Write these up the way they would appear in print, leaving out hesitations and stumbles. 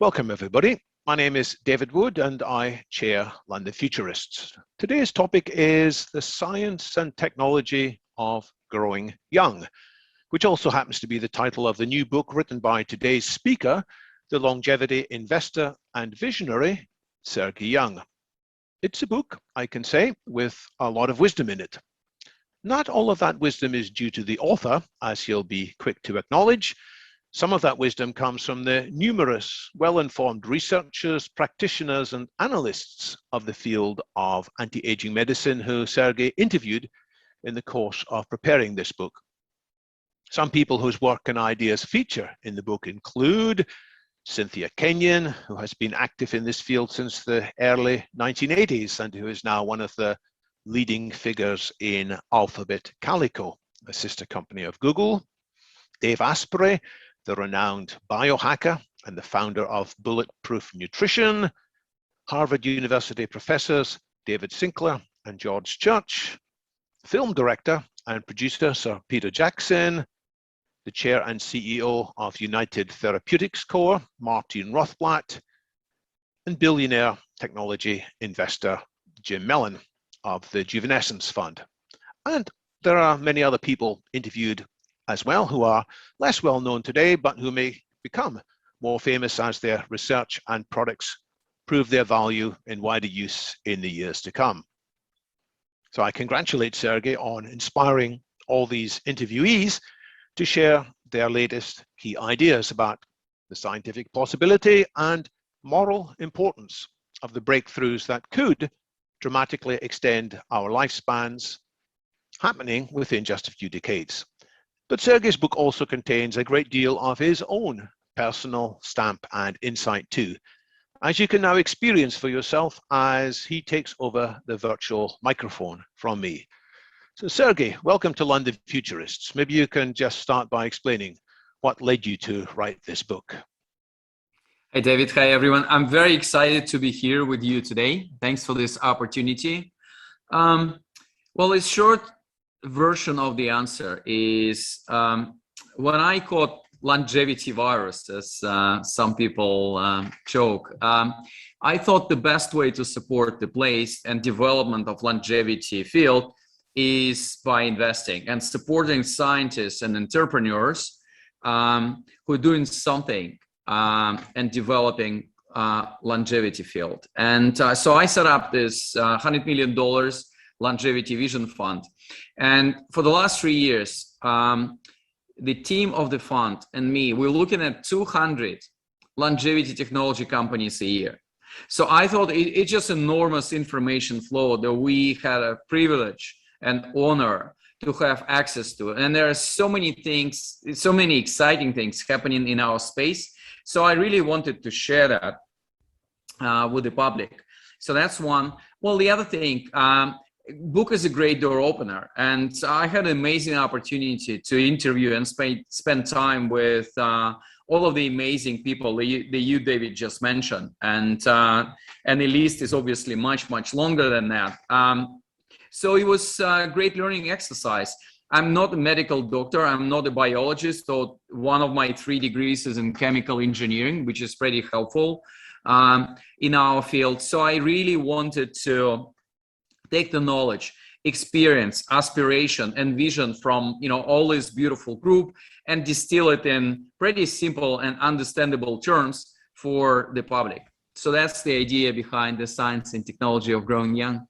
Welcome, everybody. My name is David Wood, and I chair London Futurists. Today's topic is the science and technology of growing young, which also happens to be the title of the new book written by today's speaker, the longevity investor and visionary, Sergey Young. It's a book, I can say, with a lot of wisdom in it. Not all of that wisdom is due to the author, as he'll be quick to acknowledge. Some of that wisdom comes from the numerous well-informed researchers, practitioners, and analysts of the field of anti-aging medicine who Sergey interviewed in the course of preparing this book. Some people whose work and ideas feature in the book include Cynthia Kenyon, who has been active in this field since the early 1980s and who is now one of the leading figures in Alphabet Calico, a sister company of Google. Dave Asprey, the renowned biohacker and the founder of Bulletproof Nutrition. Harvard University professors David Sinclair and George Church. Film director and producer Sir Peter Jackson. The chair and CEO of United Therapeutics Corps, Martin Rothblatt. And billionaire technology investor Jim Mellon of the Juvenescence Fund. And there are many other people interviewed as well, who are less well known today, but who may become more famous as their research and products prove their value in wider use in the years to come. So I congratulate Sergey on inspiring all these interviewees to share their latest key ideas about the scientific possibility and moral importance of the breakthroughs that could dramatically extend our lifespans, happening within just a few decades. But Sergey's book also contains a great deal of his own personal stamp and insight too, as you can now experience for yourself as he takes over the virtual microphone from me. So Sergey, welcome to London Futurists. Maybe you can just start by explaining what led you to write this book. Hey David, hi everyone. I'm very excited to be here with you today. Thanks for this opportunity. Well, it's short version of the answer is when I caught longevity virus, as some people joke, I thought the best way to support the place and development of longevity field is by investing and supporting scientists and entrepreneurs who are doing something and developing longevity field. And so I set up this $100 million longevity vision fund. And for the last 3 years, the team of the fund and me, we're looking at 200 longevity technology companies a year. So I thought it's just enormous information flow that we had a privilege and honor to have access to. And there are so many things, so many exciting things happening in our space. So I really wanted to share that with the public. So that's one. Well, the other thing, book is a great door opener, and I had an amazing opportunity to interview and spend time with all of the amazing people that you David just mentioned, and the list is obviously much longer than that. So it was a great learning exercise. I'm not a medical doctor, I'm not a biologist, so one of my 3 degrees is in chemical engineering, which is pretty helpful in our field. So I really wanted to take the knowledge, experience, aspiration, and vision from all this beautiful group and distill it in pretty simple and understandable terms for the public. So that's the idea behind the science and technology of growing young.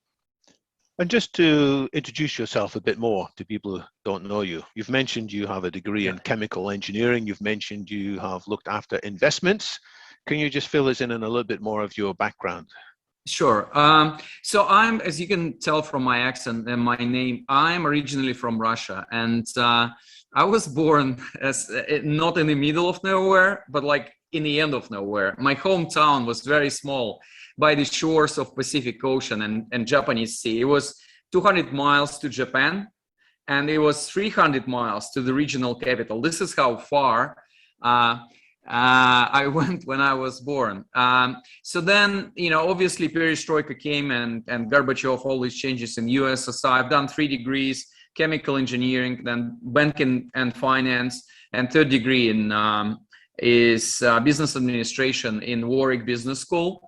And just to introduce yourself a bit more to people who don't know you, you've mentioned you have a degree in chemical engineering. You've mentioned you have looked after investments. Can you just fill us in a little bit more of your background? Sure. So I'm, as you can tell from my accent and my name, I'm originally from Russia, and I was born as not in the middle of nowhere, but like in the end of nowhere. My hometown was very small by the shores of Pacific Ocean and Japanese Sea. It was 200 miles to Japan, and it was 300 miles to the regional capital. This is how far I went when I was born. So then, obviously Perestroika came and Gorbachev, all these changes in USSR. I've done 3 degrees, chemical engineering, then banking and finance, and 3rd degree in is business administration in Warwick Business School.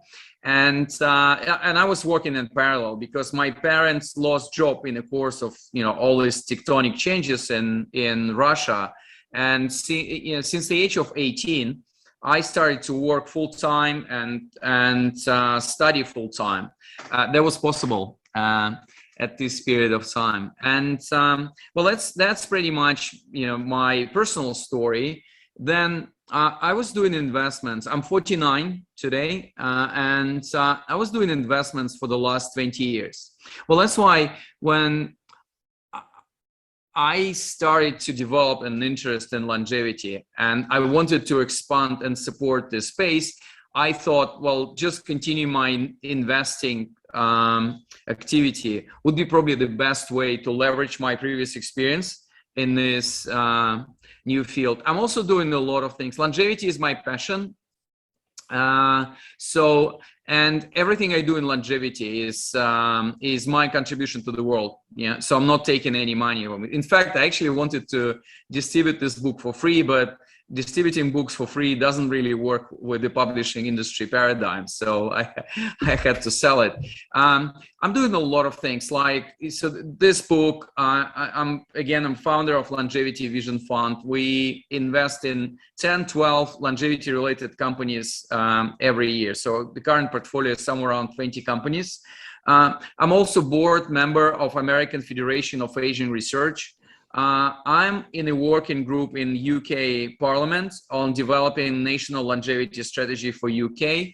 And I was working in parallel because my parents lost job in the course of all these tectonic changes in Russia. And since the age of 18, I started to work full time and study full time. That was possible at this period of time. And well, that's pretty much my personal story. Then I was doing investments. I'm 49 today, and I was doing investments for the last 20 years. Well, that's why when I started to develop an interest in longevity and I wanted to expand and support this space, I thought, well, just continue my investing activity would be probably the best way to leverage my previous experience in this new field. I'm also doing a lot of things. Longevity is my passion. And everything I do in longevity is my contribution to the world. Yeah. So I'm not taking any money from it. In fact, I actually wanted to distribute this book for free, but distributing books for free doesn't really work with the publishing industry paradigm. So I had to sell it. I'm doing a lot of things so this book, I'm founder of Longevity Vision Fund. We invest in 10, 12 longevity related companies every year. So the current portfolio is somewhere around 20 companies. I'm also board member of American Federation of Aging Research. I'm in a working group in UK Parliament on developing national longevity strategy for UK.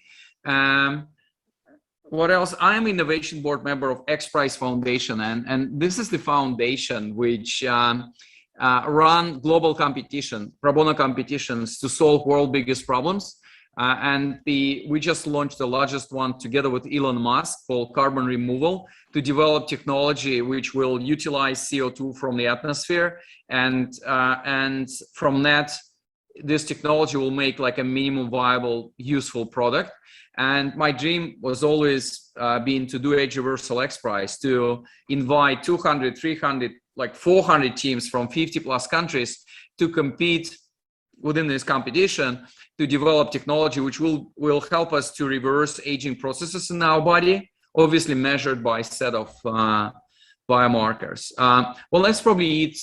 What else? I'm innovation board member of X Prize Foundation, and this is the foundation which run global competition, pro bono competitions to solve world biggest problems. We just launched the largest one together with Elon Musk called carbon removal to develop technology which will utilize CO2 from the atmosphere. And from that, this technology will make like a minimum viable, useful product. And my dream was always been to do Age Reversal X Prize, to invite 200, 300, like 400 teams from 50 plus countries to compete within this competition to develop technology which will help us to reverse aging processes in our body, obviously measured by a set of biomarkers. Well, that's probably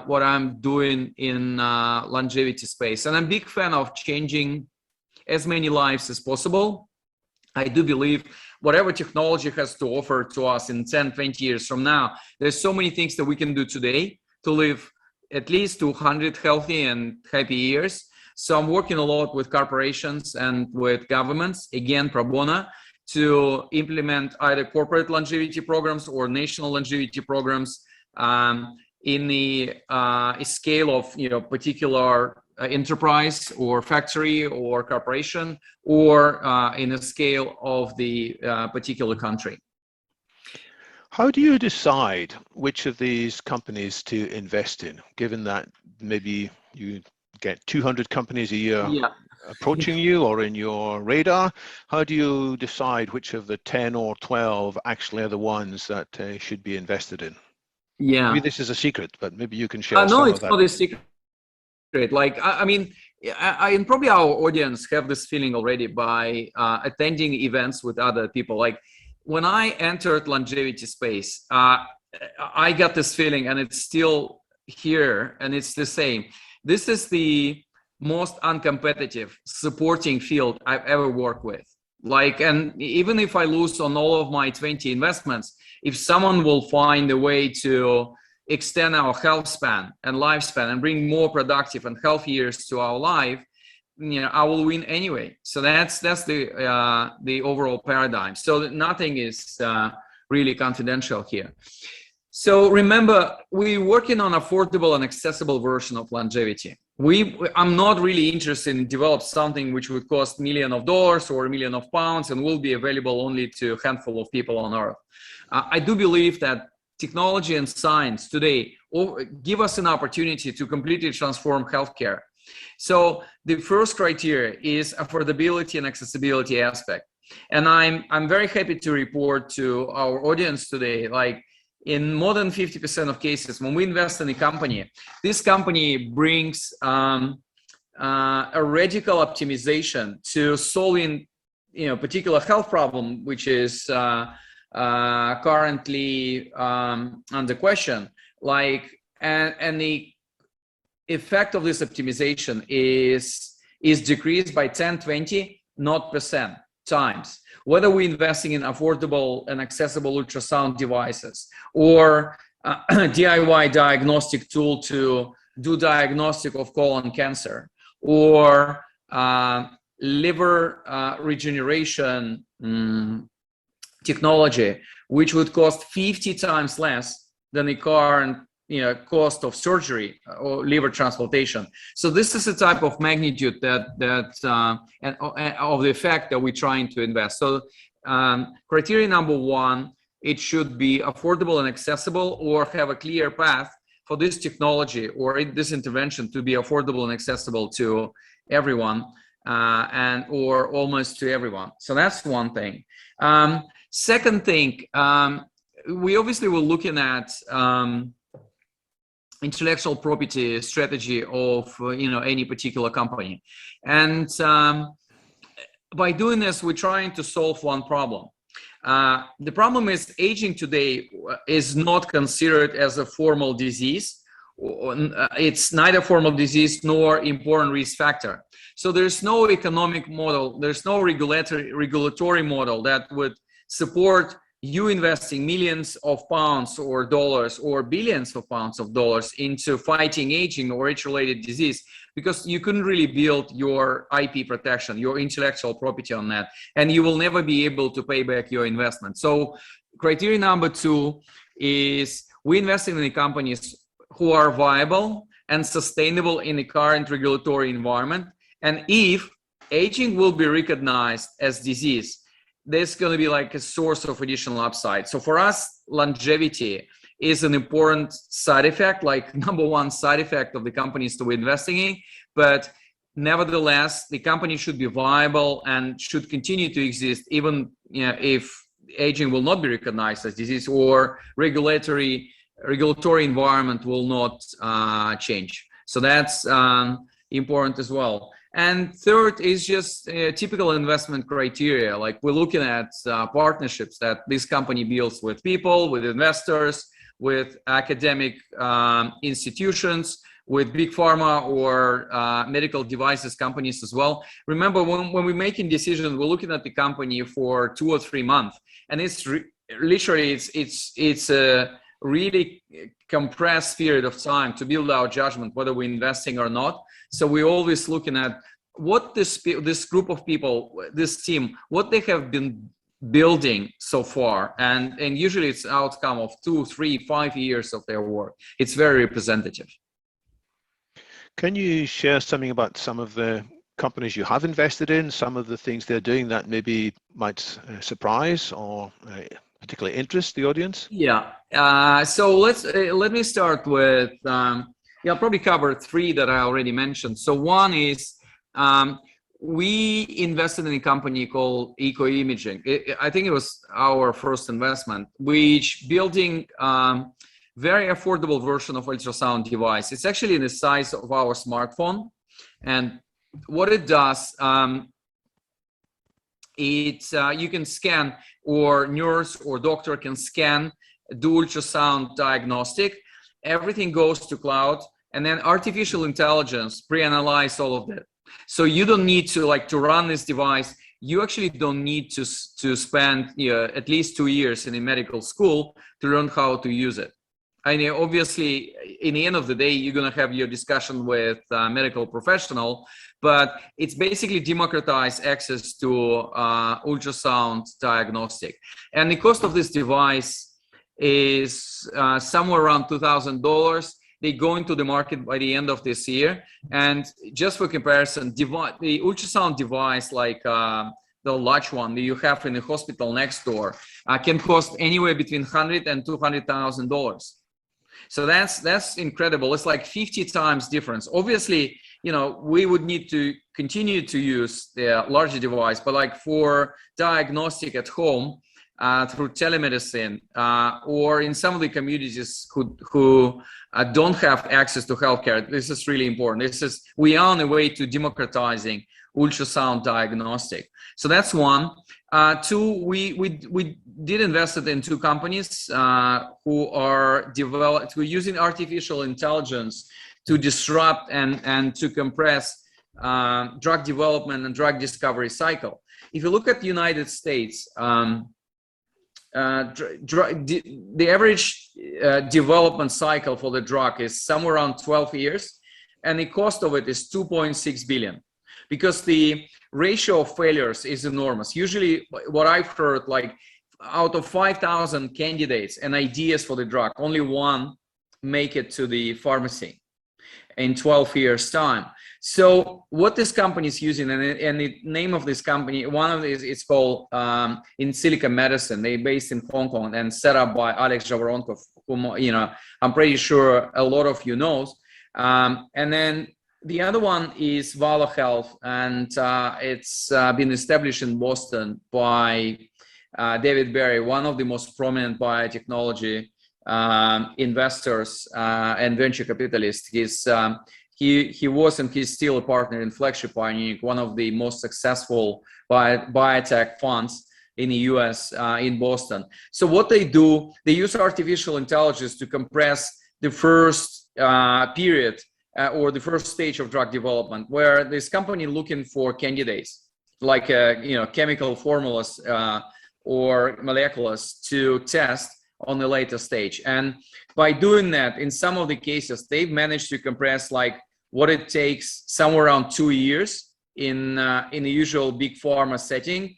what I'm doing in longevity space. And I'm a big fan of changing as many lives as possible. I do believe whatever technology has to offer to us in 10, 20 years from now, there's so many things that we can do today to live at least 200 healthy and happy years. So I'm working a lot with corporations and with governments, again, pro bono, to implement either corporate longevity programs or national longevity programs in the scale of particular enterprise or factory or corporation, or in a scale of the particular country. How do you decide which of these companies to invest in, given that maybe you get 200 companies a year approaching you or in your radar? How do you decide which of the 10 or 12 actually are the ones that should be invested in? Yeah. Maybe this is a secret, but maybe you can share some no, of it's that. not a secret. Like, I mean, and probably our audience have this feeling already by attending events with other people. Like when I entered longevity space, I got this feeling, and it's still here, and it's the same. This is the most uncompetitive supporting field I've ever worked with. Like, and even if I lose on all of my 20 investments, if someone will find a way to extend our health span and lifespan and bring more productive and healthy years to our life, I will win anyway. So that's the overall paradigm. So nothing is really confidential here. So remember, we're working on affordable and accessible version of longevity. I'm not really interested in develop something which would cost $1 million or £1 million and will be available only to a handful of people on Earth. I do believe that technology and science today give us an opportunity to completely transform healthcare. So the first criteria is affordability and accessibility aspect. And I'm very happy to report to our audience today, like in more than 50% of cases, when we invest in a company, this company brings a radical optimization to solving, particular health problem, which is currently under question, and the effect of this optimization is decreased by 10, 20, not percent times. Whether we're investing in affordable and accessible ultrasound devices or DIY diagnostic tool to do diagnostic of colon cancer, or liver regeneration technology, which would cost 50 times less than the current cost of surgery or liver transplantation. So this is the type of magnitude and of the effect that we're trying to invest. So criteria number one, it should be affordable and accessible, or have a clear path for this technology or this intervention to be affordable and accessible to everyone, or almost to everyone. So that's one thing. Second thing, we obviously were looking at intellectual property strategy of any particular company, and by doing this, we're trying to solve one problem. The problem is aging today is not considered as a formal disease. It's neither formal disease nor important risk factor. So there's no economic model, there's no regulatory model that would support you investing millions of pounds or dollars or billions of pounds of dollars into fighting aging or age-related disease, because you couldn't really build your IP protection, your intellectual property on that, and you will never be able to pay back your investment. So criteria number two is we investing in the companies who are viable and sustainable in the current regulatory environment. And if aging will be recognized as disease, there's going to be like a source of additional upside. So for us, longevity is an important side effect, like number one side effect of the companies that we're investing in. But nevertheless, the company should be viable and should continue to exist, even if aging will not be recognized as disease or regulatory environment will not change. So that's important as well. And third is just typical investment criteria. Like we're looking at partnerships that this company builds with people, with investors, with academic institutions, with big pharma or medical devices companies as well. Remember, when we're making decisions, we're looking at the company for 2 or 3 months, and it's literally it's a really compressed period of time to build our judgment whether we're investing or not. So we're always looking at what this group of people, this team, what they have been building so far, and usually it's outcome of 2, 3, 5 years of their work. It's very representative. Can you share something about some of the companies you have invested in, some of the things they're doing that maybe might surprise or particularly interest the audience? Yeah. So let me start with I'll probably cover 3 that I already mentioned. So one is we invested in a company called Eco Imaging. I think it was our first investment, which building very affordable version of ultrasound device. It's actually in the size of our smartphone, and what it does, you can scan, or nurse or doctor can scan, do ultrasound diagnostic. Everything goes to cloud, and then artificial intelligence pre-analyze all of that. So you don't need to run this device. You actually don't need to spend at least 2 years in a medical school to learn how to use it. I mean, obviously, in the end of the day, you're going to have your discussion with a medical professional, but it's basically democratized access to ultrasound diagnostic. And the cost of this device is somewhere around $2,000. They go into the market by the end of this year. And just for comparison, the ultrasound device, like the large one that you have in the hospital next door, can cost anywhere between $100,000 and $200,000. So that's incredible. It's like 50 times difference. Obviously, we would need to continue to use the larger device, but like for diagnostic at home, through telemedicine, or in some of the communities who don't have access to healthcare. This is really important. We are on the way to democratizing ultrasound diagnostic. So that's one. Two, we did invest in two companies who are using artificial intelligence to disrupt and to compress drug development and drug discovery cycle. If you look at the United States, the average development cycle for the drug is somewhere around 12 years, and the cost of it is 2.6 billion, because the ratio of failures is enormous. Usually what I've heard, like out of 5,000 candidates and ideas for the drug, only one make it to the pharmacy in 12 years time. So what this company is using, and the name of this company, one of these, it's called In Silico Medicine. They're based in Hong Kong and set up by Alex Zhavoronkov, whom I'm pretty sure a lot of you knows. And then the other one is Valo Health, and it's been established in Boston by David Berry, one of the most prominent biotechnology investors and venture capitalists. He was and he's still a partner in Flagship Pioneering, one of the most successful biotech funds in the US in Boston. So what they do, they use artificial intelligence to compress the first period or the first stage of drug development, where this company looking for candidates like chemical formulas or molecules to test on the later stage. And by doing that, in some of the cases, they've managed to compress like what it takes somewhere around 2 years in the usual big pharma setting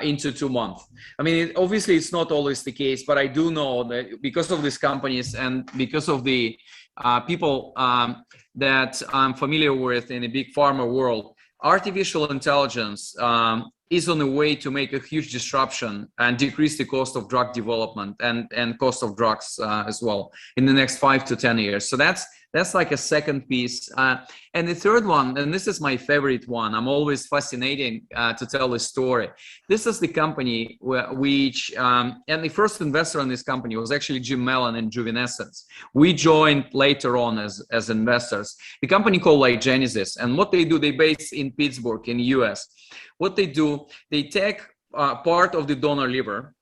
into 2 months. I mean, obviously it's not always the case, but I do know that because of these companies and because of the people that I'm familiar with in the big pharma world, artificial intelligence is on the way to make a huge disruption and decrease the cost of drug development and cost of drugs as well in the next 5 to 10 years. So that's like a second piece. And the third one, and this is my favorite one, I'm always fascinating to tell this story. This is the company which, and the first investor in this company was actually Jim Mellon and Juvenescence. We joined later on as investors. The company called like Genesis, and what they do, they based in Pittsburgh in the US. What they do, they take part of the donor liver.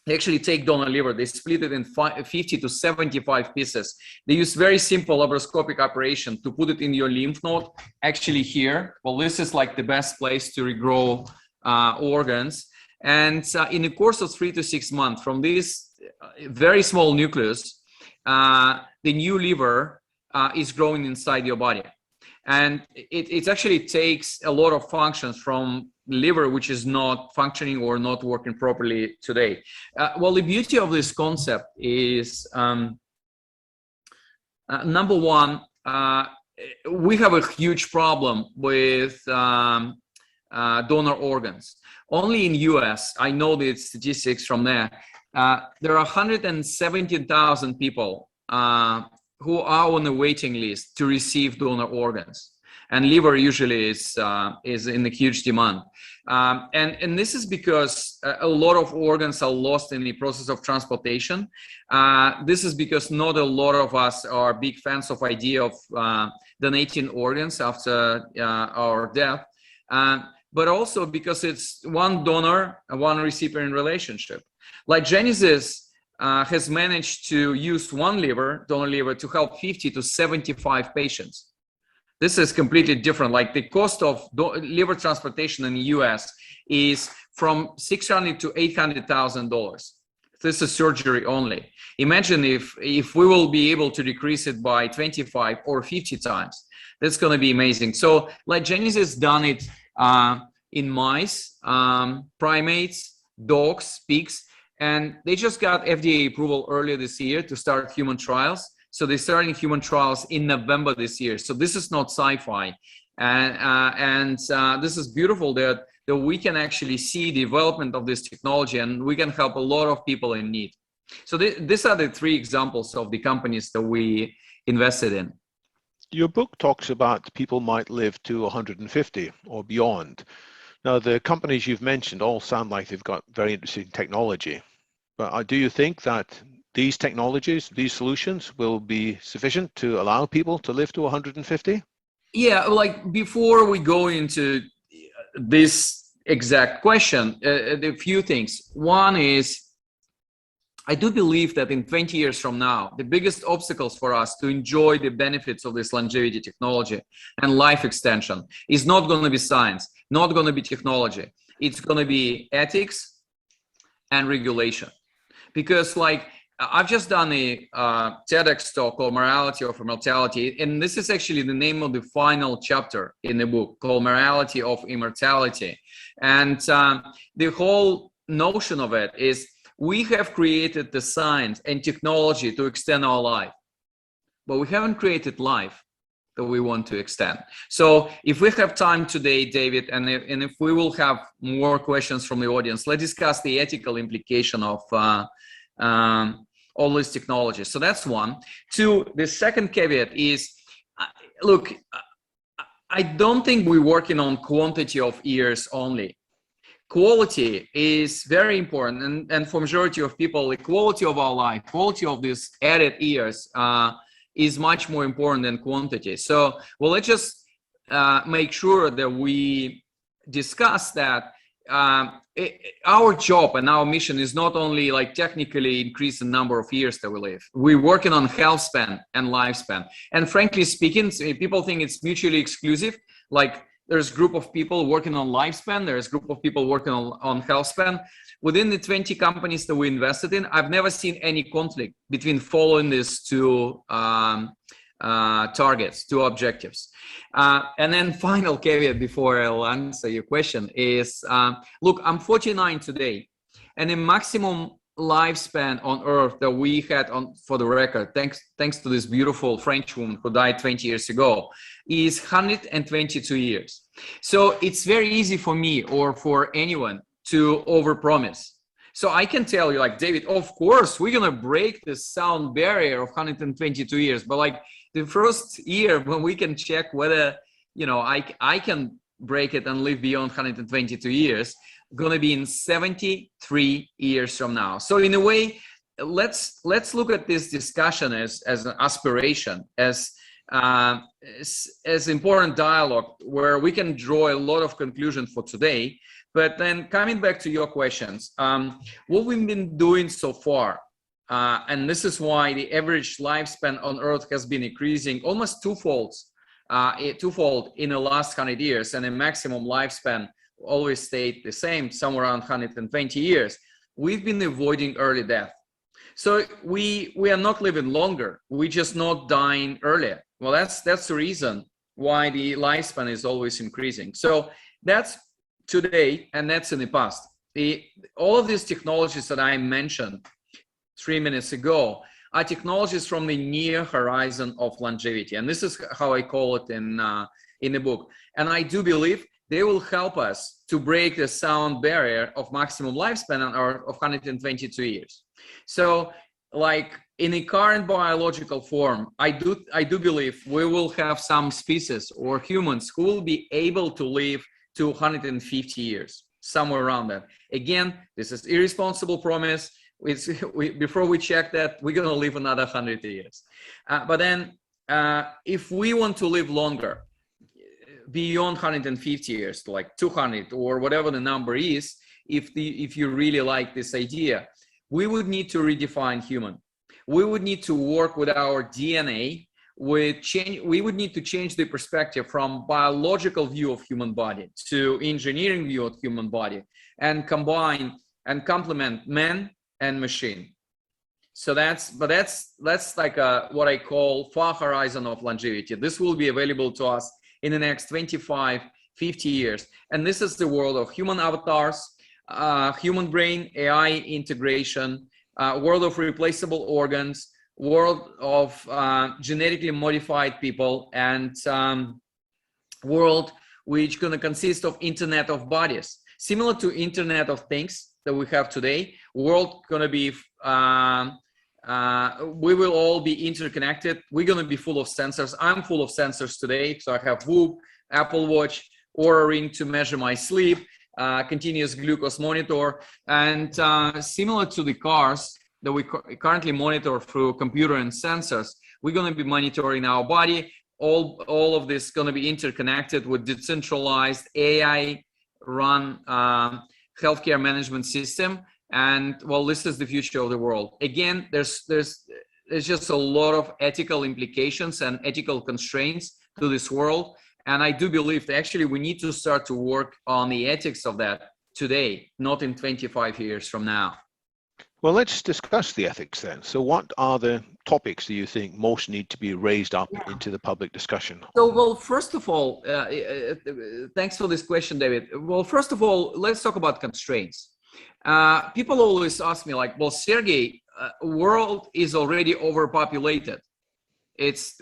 They actually take donor liver, they split it in 50 to 75 pieces. They use very simple laparoscopic operation to put it in your lymph node, actually here. Well, this is like the best place to regrow organs. And in the course of 3 to 6 months, from this very small nucleus, the new liver is growing inside your body. And it actually takes a lot of functions from liver, which is not functioning or not working properly today. Well, the beauty of this concept is, number one, we have a huge problem with donor organs. Only in US, I know the statistics from there, there are 117,000 people who are on the waiting list to receive donor organs, and liver usually is in a huge demand. And this is because a lot of organs are lost in the process of transportation. This is because not a lot of us are big fans of idea of donating organs after our death, but also because it's one donor, one recipient relationship. Like Genesis has managed to use one donor liver to help 50 to 75 patients. This is completely different. Like the cost of liver transplantation in the US is from $600,000 to $800,000. This is surgery only. Imagine if we will be able to decrease it by 25 or 50 times. That's going to be amazing. So like Genesis done it in mice, primates, dogs, pigs, and they just got FDA approval earlier this year to start human trials. So they're starting human trials in November this year. So this is not sci-fi. And this is beautiful that we can actually see the development of this technology, and we can help a lot of people in need. So these are the 3 examples of the companies that we invested in. Your book talks about people might live to 150 or beyond. Now, the companies you've mentioned all sound like they've got very interesting technology, but do you think that these technologies, these solutions will be sufficient to allow people to live to 150? Yeah, like before we go into this exact question, a few things. One is, I do believe that in 20 years from now, the biggest obstacles for us to enjoy the benefits of this longevity technology and life extension is not going to be science, not going to be technology. It's going to be ethics and regulation. Because like, I've just done a TEDx talk called Morality of Immortality, and this is actually the name of the final chapter in the book called Morality of Immortality. And the whole notion of it is, we have created the science and technology to extend our life, but we haven't created life that we want to extend. So if we have time today, David, and if we will have more questions from the audience, let's discuss the ethical implication of all these technologies. So that's one. Two, the second caveat is, look, I don't think we're working on quantity of years only. Quality is very important, and for majority of people, the quality of our life, quality of these added years is much more important than quantity. So, well, let's just make sure that we discuss that our job and our mission is not only like technically increase the number of years that we live. We're working on health span and lifespan. And frankly speaking, people think it's mutually exclusive. Like, there's a group of people working on lifespan, there's a group of people working on health span. Within the 20 companies that we invested in, I've never seen any conflict between following these two targets, two objectives. And then final caveat before I'll answer your question is, look, I'm 49 today, and the maximum lifespan on Earth that we had, on, for the record, thanks to this beautiful French woman who died 20 years ago, is 122 years. So it's very easy for me or for anyone to overpromise. So I can tell you, like, David, of course, we're going to break the sound barrier of 122 years. But like the first year when we can check whether, you know, I can break it and live beyond 122 years, going to be in 73 years from now. So in a way, let's look at this discussion as an aspiration, as important dialogue where we can draw a lot of conclusion for today. But then coming back to your questions, what we've been doing so far, and this is why the average lifespan on Earth has been increasing almost twofold in the last 100 years, and the maximum lifespan always stayed the same, somewhere around 120 years. We've been avoiding early death. So we are not living longer, we're just not dying earlier. Well, that's the reason why the lifespan is always increasing. So that's today, and that's in the past. All of these technologies that I mentioned 3 minutes ago are technologies from the near horizon of longevity, and this is how I call it in the book. And I do believe they will help us to break the sound barrier of maximum lifespan of 122 years. So, like, in the current biological form, I do believe we will have some species or humans who will be able to live to 150 years, somewhere around that. Again, this is irresponsible promise. Before we check that, we're going to live another 100 years. But then if we want to live longer, beyond 150 years, like 200 or whatever the number is, if you really like this idea, we would need to redefine human. We would need to work with our DNA. We would need to change the perspective from biological view of human body to engineering view of human body, and combine and complement man and machine. So that's like what I call far horizon of longevity. This will be available to us in the next 25, 50 years. And this is the world of human avatars, human brain, AI integration, world of replaceable organs, world of genetically modified people, and world which going to consist of Internet of Bodies. Similar to Internet of Things that we have today, world going to be, we will all be interconnected. We're going to be full of sensors. I'm full of sensors today. So I have Whoop, Apple Watch, Oura Ring to measure my sleep. continuous glucose monitor, and similar to the cars that we currently monitor through computer and sensors, we're going to be monitoring our body. All of this is going to be interconnected with decentralized AI-run healthcare management system. And well, this is the future of the world. Again, there's just a lot of ethical implications and ethical constraints to this world. And I do believe that actually we need to start to work on the ethics of that today, not in 25 years from now. Well, let's discuss the ethics then. So what are the topics do you think most need to be raised up into the public discussion? So, well, first of all, thanks for this question, David. Well, first of all, let's talk about constraints. People always ask me like, well, Sergey, world is already overpopulated.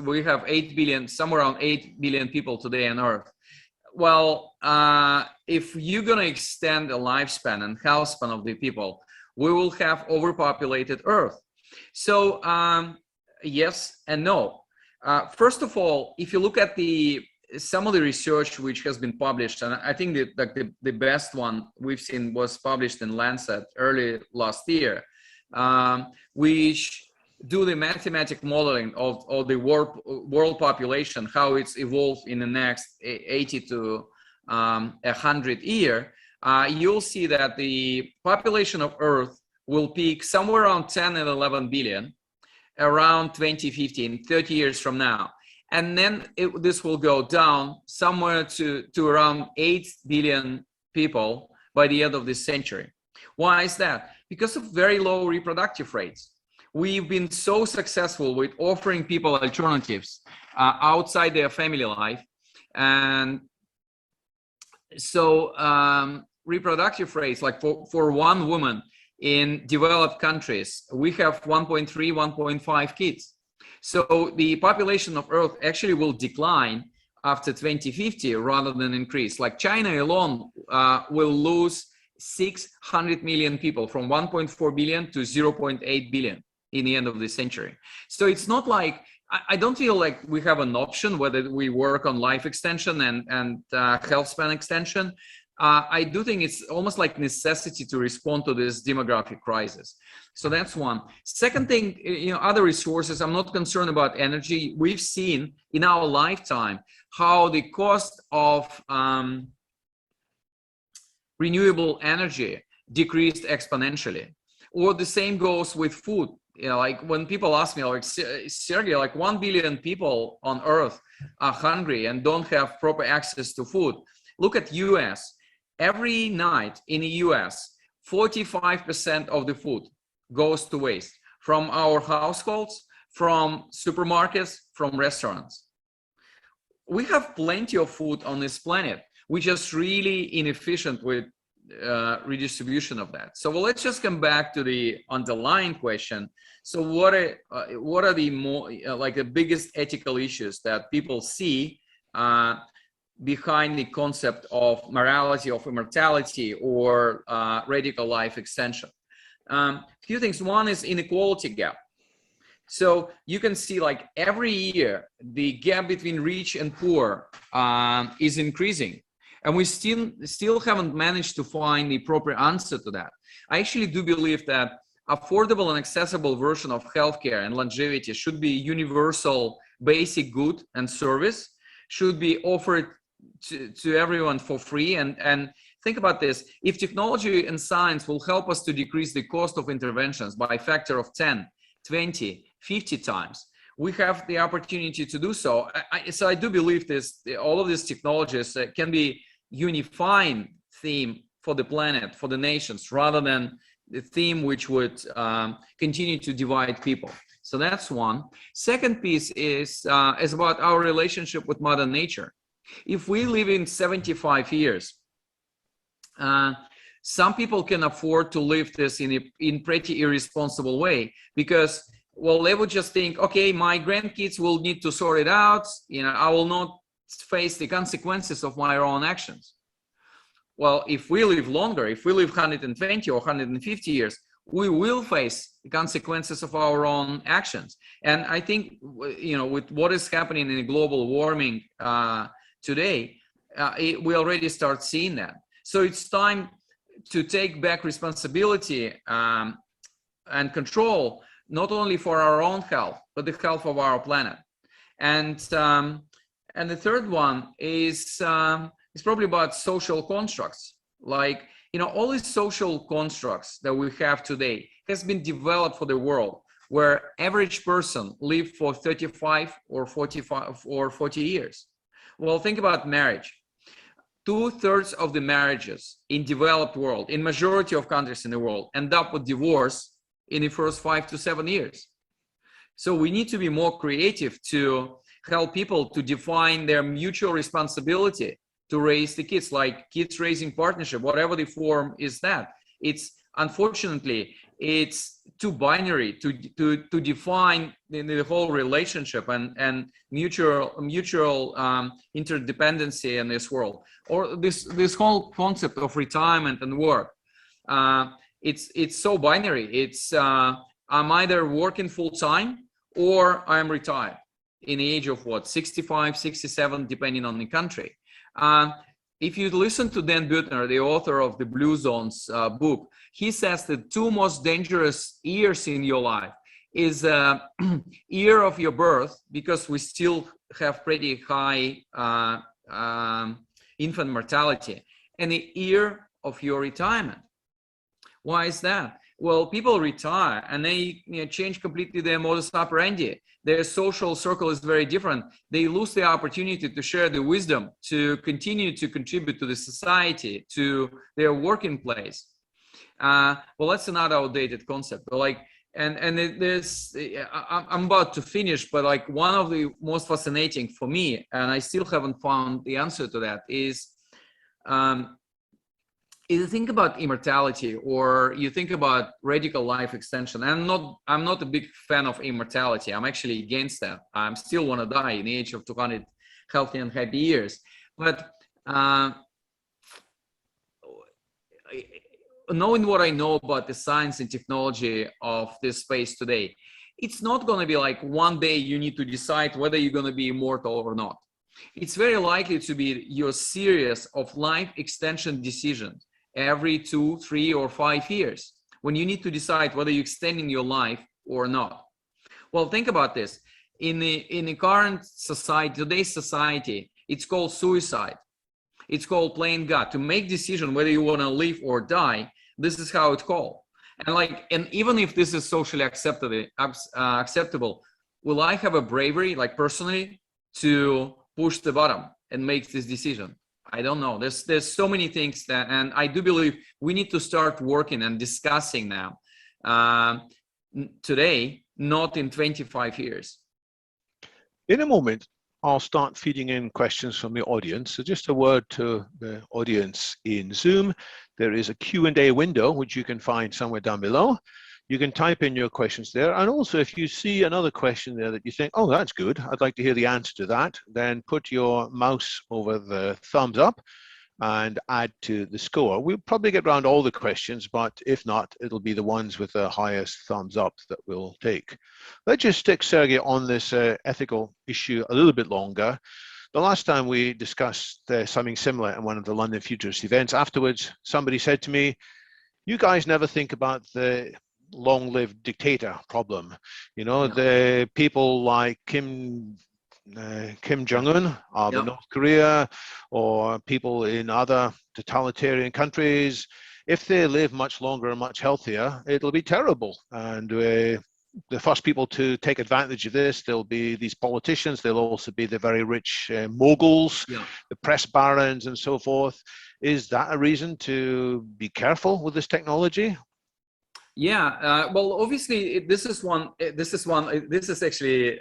We have 8 billion, somewhere around 8 billion people today on Earth. Well, if you're going to extend the lifespan and health span of the people, we will have overpopulated Earth. So yes and no. First of all, if you look at some of the research which has been published, and I think that the best one we've seen was published in Lancet early last year, which do the mathematical modeling of the world population, how it's evolved in the next 80 to 100 years. You'll see that the population of Earth will peak somewhere around 10 and 11 billion around 2015, 30 years from now. And then this will go down somewhere to around 8 billion people by the end of this century. Why is that? Because of very low reproductive rates. We've been so successful with offering people alternatives outside their family life. And so reproductive rates, like for one woman in developed countries, we have 1.3, 1.5 kids. So the population of Earth actually will decline after 2050 rather than increase. Like China alone will lose 600 million people, from 1.4 billion to 0.8 billion in the end of the century. So it's not like, I don't feel like we have an option whether we work on life extension and health span extension. I do think it's almost like necessity to respond to this demographic crisis. So that's one. Second thing, other resources, I'm not concerned about energy. We've seen in our lifetime how the cost of renewable energy decreased exponentially. Or the same goes with food. Like when people ask me, like, Sergey, like 1 billion people on Earth are hungry and don't have proper access to food. Look at US. Every night in the US, 45% of the food goes to waste from our households, from supermarkets, from restaurants. We have plenty of food on this planet. We're just really inefficient with redistribution of that. So let's just come back to the underlying question. So what are the more like the biggest ethical issues that people see behind the concept of morality, of immortality, or radical life extension? Few things. One is inequality gap. So you can see like every year the gap between rich and poor is increasing, and we still haven't managed to find the proper answer to that. I actually do believe that affordable and accessible version of healthcare and longevity should be universal, basic good and service, should be offered to everyone for free. And think about this: if technology and science will help us to decrease the cost of interventions by a factor of 10, 20, 50 times, we have the opportunity to do so. So I do believe all of these technologies can be unifying theme for the planet, for the nations, rather than the theme which would continue to divide people. So that's one. Second piece is about our relationship with Mother Nature. If we live in 75 years, some people can afford to live this in pretty irresponsible way, because, well, they would just think, okay, my grandkids will need to sort it out. I will not face the consequences of my own actions. Well, if we live longer, if we live 120 or 150 years, we will face the consequences of our own actions. And I think, with what is happening in global warming today, we already start seeing that. So it's time to take back responsibility and control, not only for our own health, but the health of our planet. And the third one is probably about social constructs. Like, you know, all these social constructs that we have today has been developed for the world, where average person lived for 35 or 45 or 40 years. Well, think about marriage. 2/3 of the marriages in developed world, in majority of countries in the world, end up with divorce in the first 5 to 7 years. So we need to be more creative to help people to define their mutual responsibility to raise the kids, like kids raising partnership, whatever the form is that. It's unfortunately, it's too binary to define the whole relationship and mutual interdependency in this world, or this whole concept of retirement and work. It's so binary. It's I'm either working full time or I'm retired in the age of what, 65, 67, depending on the country. If you listen to Dan Buettner, the author of the Blue Zones book, he says the 2 most dangerous years in your life is year of your birth, because we still have pretty high infant mortality, and the year of your retirement. Why is that? Well, people retire and they change completely their modus operandi. Their social circle is very different. They lose the opportunity to share the wisdom, to continue to contribute to the society, to their working place. Well, that's another outdated concept. But like, and there's, I'm about to finish, but like one of the most fascinating for me, and I still haven't found the answer to that, is you think about immortality, or you think about radical life extension. I'm not a big fan of immortality. I'm actually against that. I still want to die in the age of 200 healthy and happy years. But knowing what I know about the science and technology of this space today, it's not going to be like one day you need to decide whether you're going to be immortal or not. It's very likely to be your series of life extension decisions every 2, 3, or 5 years, when you need to decide whether you're extending your life or not. Well, think about this. In the current society, today's society, it's called suicide. It's called playing God. To make decision whether you want to live or die, this is how it's called. And even if this is socially acceptable, will I have a bravery, like personally, to push the button and make this decision? I don't know. There's so many things that, and I do believe we need to start working and discussing now, today, not in 25 years. In a moment, I'll start feeding in questions from the audience. So just a word to the audience in Zoom. There is a Q&A window, which you can find somewhere down below. You can type in your questions there. And also, if you see another question there that you think, oh, that's good, I'd like to hear the answer to that, then put your mouse over the thumbs up and add to the score. We'll probably get around all the questions, but if not, it'll be the ones with the highest thumbs up that we'll take. Let's just stick, Sergey, on this ethical issue a little bit longer. The last time we discussed something similar in one of the London Futurists events, afterwards, somebody said to me, you guys never think about the long-lived dictator problem. You know, the people like Kim Jong-un of North Korea, or people in other totalitarian countries. If they live much longer and much healthier, it'll be terrible. And the first people to take advantage of this, there'll be these politicians. There'll also be the very rich moguls, the press barons, and so forth. Is that a reason to be careful with this technology? Yeah, well, obviously, this is actually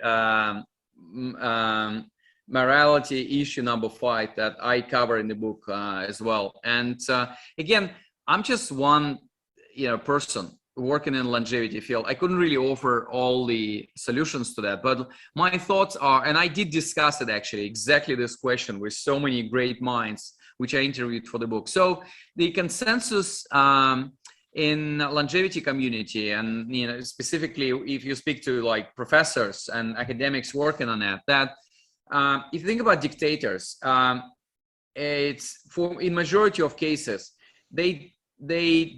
morality issue number 5 that I cover in the book as well. And again, I'm just one person working in longevity field. I couldn't really offer all the solutions to that, but my thoughts are, and I did discuss it actually, exactly this question with so many great minds which I interviewed for the book. So the consensus in longevity community, and specifically if you speak to like professors and academics working on that if you think about dictators, it's for in majority of cases, they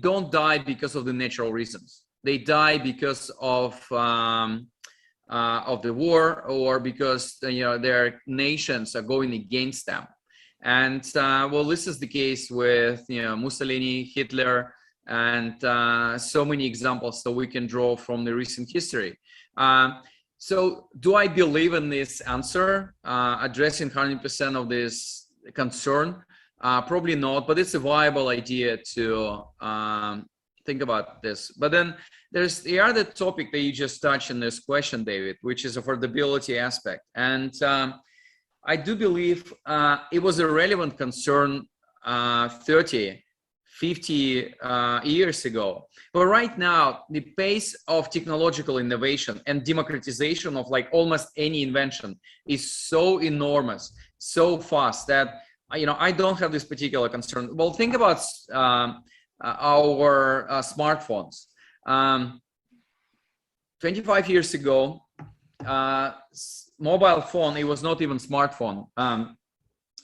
don't die because of the natural reasons. They die because of the war, or because their nations are going against them. And well, this is the case with Mussolini, Hitler, and so many examples that we can draw from the recent history. So do I believe in this answer, addressing 100% of this concern? Probably not, but it's a viable idea to think about this. But then there's the other topic that you just touched in this question, David, which is affordability aspect. And I do believe it was a relevant concern 30, 50 years ago. But right now, the pace of technological innovation and democratization of like almost any invention is so enormous, so fast that I don't have this particular concern. Well, think about our smartphones. 25 years ago, mobile phone, it was not even smartphone,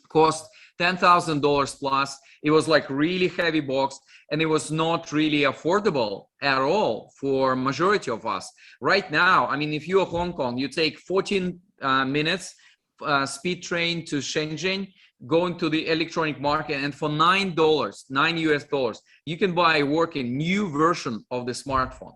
cost $10,000 plus. It was like really heavy box, and it was not really affordable at all for majority of us. Right now, I mean, if you're Hong Kong, you take 14 minutes speed train to Shenzhen, going to the electronic market, and for $9 you can buy a working new version of the smartphone.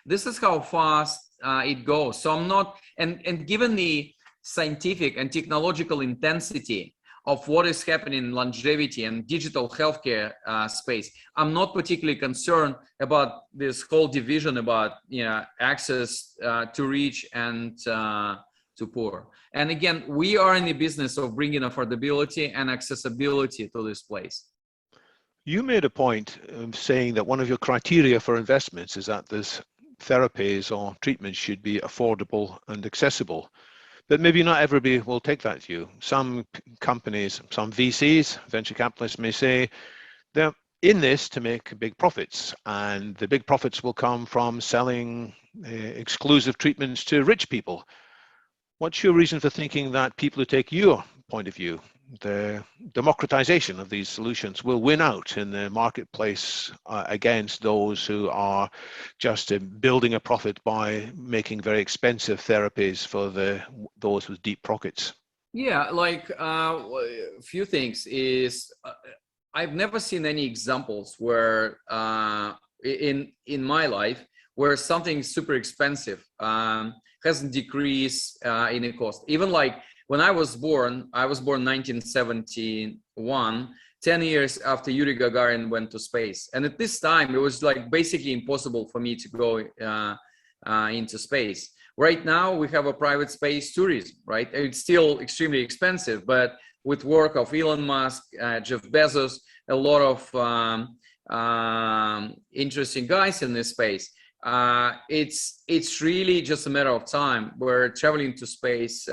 This is how fast it goes. So I'm not, and given the scientific and technological intensity of what is happening in longevity and digital healthcare space, I'm not particularly concerned about this whole division about access to rich and to poor. And again, we are in the business of bringing affordability and accessibility to this place. You made a point of saying that one of your criteria for investments is that this therapies or treatments should be affordable and accessible. But maybe not everybody will take that view. Some companies, some VCs, venture capitalists may say they're in this to make big profits, and the big profits will come from selling exclusive treatments to rich people. What's your reason for thinking that people who take your point of view, the democratization of these solutions, will win out in the marketplace against those who are just building a profit by making very expensive therapies for those with deep pockets? Yeah, like a few things is I've never seen any examples where in my life where something super expensive hasn't decreased in the cost. Even like when I was born 1971, 10 years after Yuri Gagarin went to space. And at this time, it was like basically impossible for me to go into space. Right now, we have a private space tourism, right? It's still extremely expensive, but with work of Elon Musk, Jeff Bezos, a lot of interesting guys in this space. It's really just a matter of time where traveling to space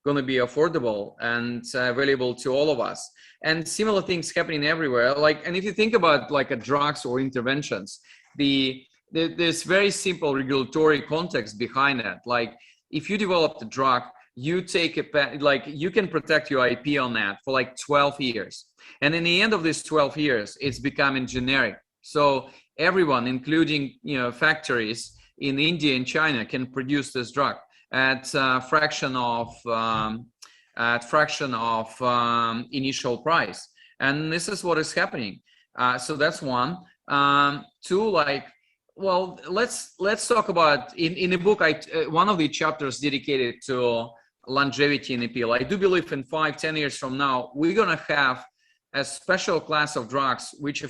going to be affordable and available to all of us. And similar things happening everywhere. Like, and if you think about like a drugs or interventions, there's very simple regulatory context behind that. Like, if you develop the drug, you take you can protect your IP on that for like 12 years. And in the end of this 12 years, it's becoming generic. So everyone, including factories in India and China, can produce this drug at a fraction of initial price. And this is what is happening. So that's one. Two, like, well, let's talk about in the book. One of the chapters dedicated to longevity in appeal. I do believe in 5-10 years from now, we're gonna have a special class of drugs which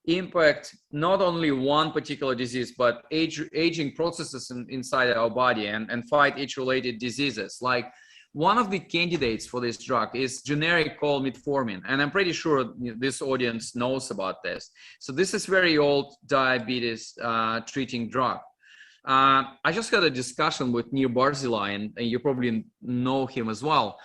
impact not only one particular disease, but aging processes inside our body and fight age-related diseases. Like, one of the candidates for this drug is generic called metformin, and I'm pretty sure this audience knows about this. So this is very old diabetes treating drug. I just had a discussion with Neil Barzilai, and you probably know him as well.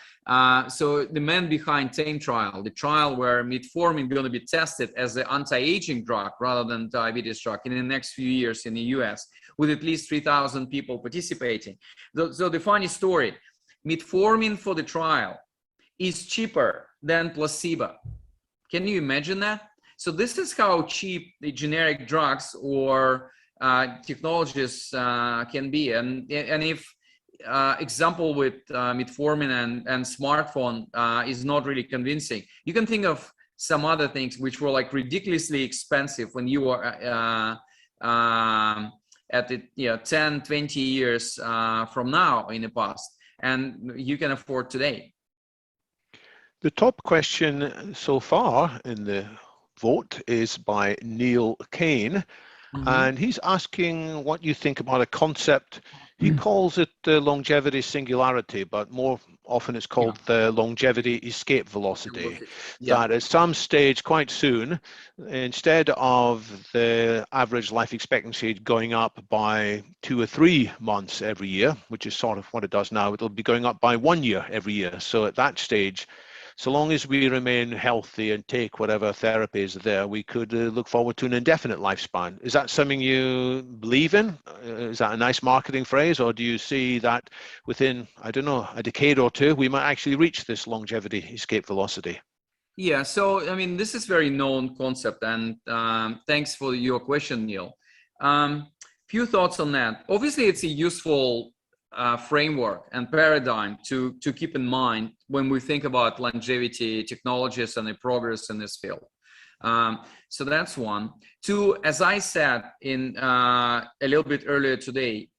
So the man behind TAME trial, the trial where metformin is going to be tested as an anti-aging drug rather than diabetes drug in the next few years in the US, with at least 3,000 people participating. So the funny story, metformin for the trial is cheaper than placebo. Can you imagine that? So this is how cheap the generic drugs or technologies can be. And if example with metformin and smartphone is not really convincing, you can think of some other things which were like ridiculously expensive when you were at the 10, 20 years from now in the past, and you can afford today. The top question so far in the vote is by Neil Kane, and he's asking what you think about a concept. He calls it the longevity singularity, but more often it's called the longevity escape velocity. That at some stage quite soon, instead of the average life expectancy going up by 2 or 3 months every year, which is sort of what it does now, it'll be going up by 1 year every year. So at that stage, so long as we remain healthy and take whatever therapy is there, we could look forward to an indefinite lifespan. Is that something you believe in? Is that a nice marketing phrase? Or do you see that within, I don't know, a decade or two, we might actually reach this longevity escape velocity? Yeah, so I mean, this is very known concept, and thanks for your question, Neil. Few thoughts on that. Obviously, it's a useful framework and paradigm to keep in mind when we think about longevity technologies and the progress in this field. So that's one. Two, as I said in a little bit earlier today,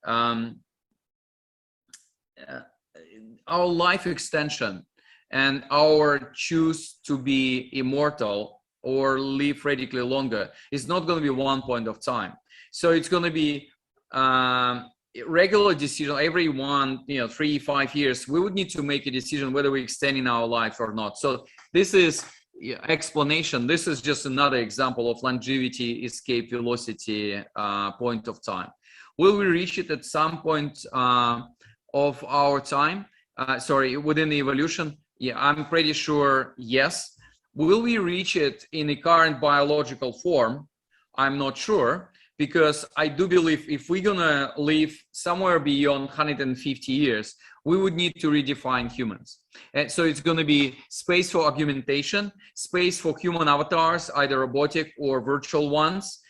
our life extension and our choose to be immortal or live radically longer is not going to be one point of time. So it's going to be regular decision every 3, 5 years. We would need to make a decision whether we're extending our life or not. So this is explanation. This is just another example of longevity escape velocity point of time. Will we reach it at some point of our time? Within the evolution? Yeah, I'm pretty sure yes. Will we reach it in the current biological form? I'm not sure, because I do believe if we're gonna live somewhere beyond 150 years, we would need to redefine humans. And so it's gonna be space for augmentation, space for human avatars, either robotic or virtual ones,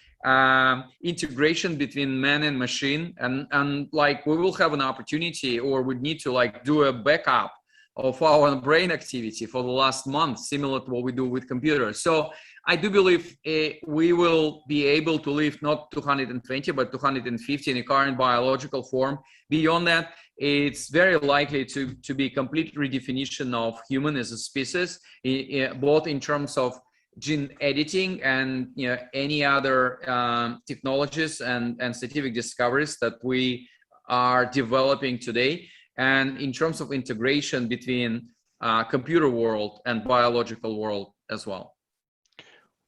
integration between man and machine, and like we will have an opportunity, or we need to like do a backup of our brain activity for the last month, similar to what we do with computers. So I do believe we will be able to live not 220, but 250 in the current biological form. Beyond that, it's very likely to be complete redefinition of human as a species, both in terms of gene editing and any other technologies and scientific discoveries that we are developing today, and in terms of integration between computer world and biological world as well.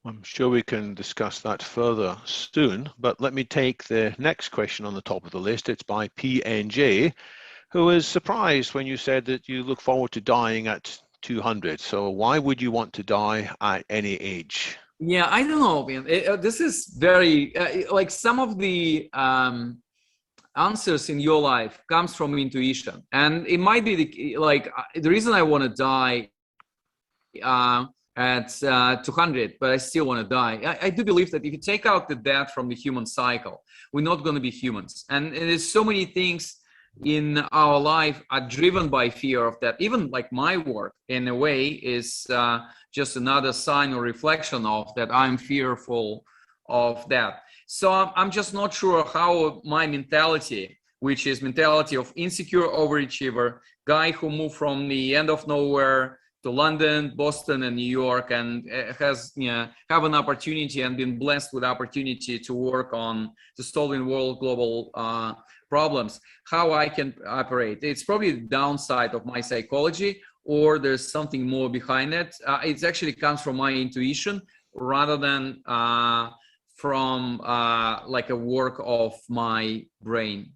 I'm sure we can discuss that further soon, but let me take the next question on the top of the list. It's by PNJ, who is surprised when you said that you look forward to dying at 200. So why would you want to die at any age? Yeah, I don't know, man. This is very, like some of the answers in your life comes from intuition. And it might be the reason I want to die at 200, but I still want to die. I do believe that if you take out the death from the human cycle, we're not going to be humans. And there's so many things in our life are driven by fear of that. Even like my work, in a way, is just another sign or reflection of that. I'm fearful of that. So I'm just not sure how my mentality, which is mentality of insecure overachiever, guy who moved from the end of nowhere to London, Boston, and New York, and has have an opportunity and been blessed with opportunity to work on the solving world global problems, how I can operate. It's probably the downside of my psychology, or there's something more behind it. It actually comes from my intuition rather than from like a work of my brain.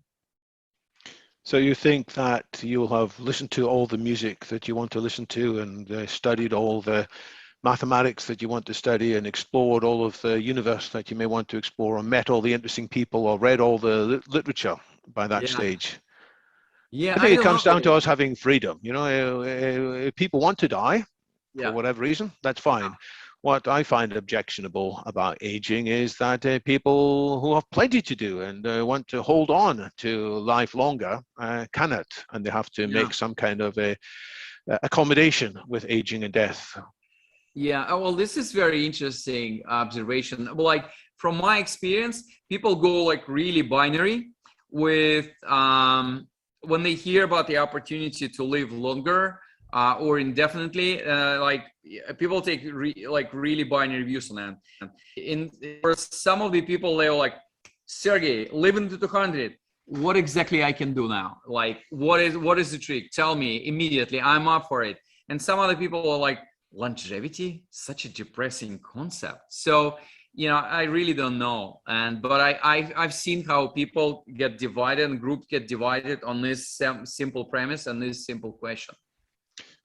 So you think that you'll have listened to all the music that you want to listen to, and studied all the mathematics that you want to study, and explored all of the universe that you may want to explore, and met all the interesting people, or read all the literature by that stage? Yeah, I think it comes down to us having freedom. If people want to die, for whatever reason, that's fine. What I find objectionable about aging is that people who have plenty to do and want to hold on to life longer cannot, and they have to make some kind of a accommodation with aging and death. Yeah, well, this is very interesting observation. Well, like from my experience, people go like really binary with when they hear about the opportunity to live longer or indefinitely. Like people take really binary views on that. For some of the people, they're like, Sergey, living to 200. What exactly I can do now? Like, what is the trick? Tell me immediately. I'm up for it. And some other people are like, longevity, such a depressing concept. So, you know, I really don't know. But I've seen how people get divided and groups get divided on this simple premise and this simple question.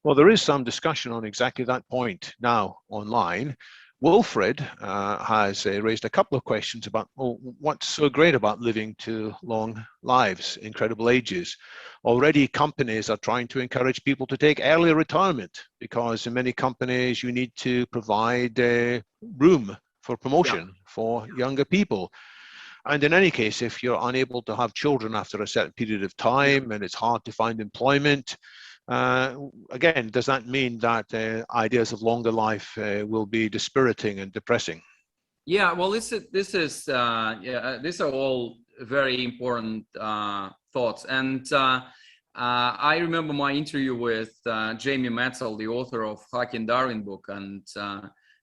Well, there is some discussion on exactly that point now online. Wilfred has raised a couple of questions about, well, what's so great about living to long lives, incredible ages? Already companies are trying to encourage people to take early retirement because in many companies you need to provide room for promotion for younger people. And in any case, if you're unable to have children after a certain period of time and it's hard to find employment, again, does that mean that ideas of longer life will be dispiriting and depressing? Yeah, well, these are all very important thoughts. And I remember my interview with Jamie Metzl, the author of Hacking Darwin book, and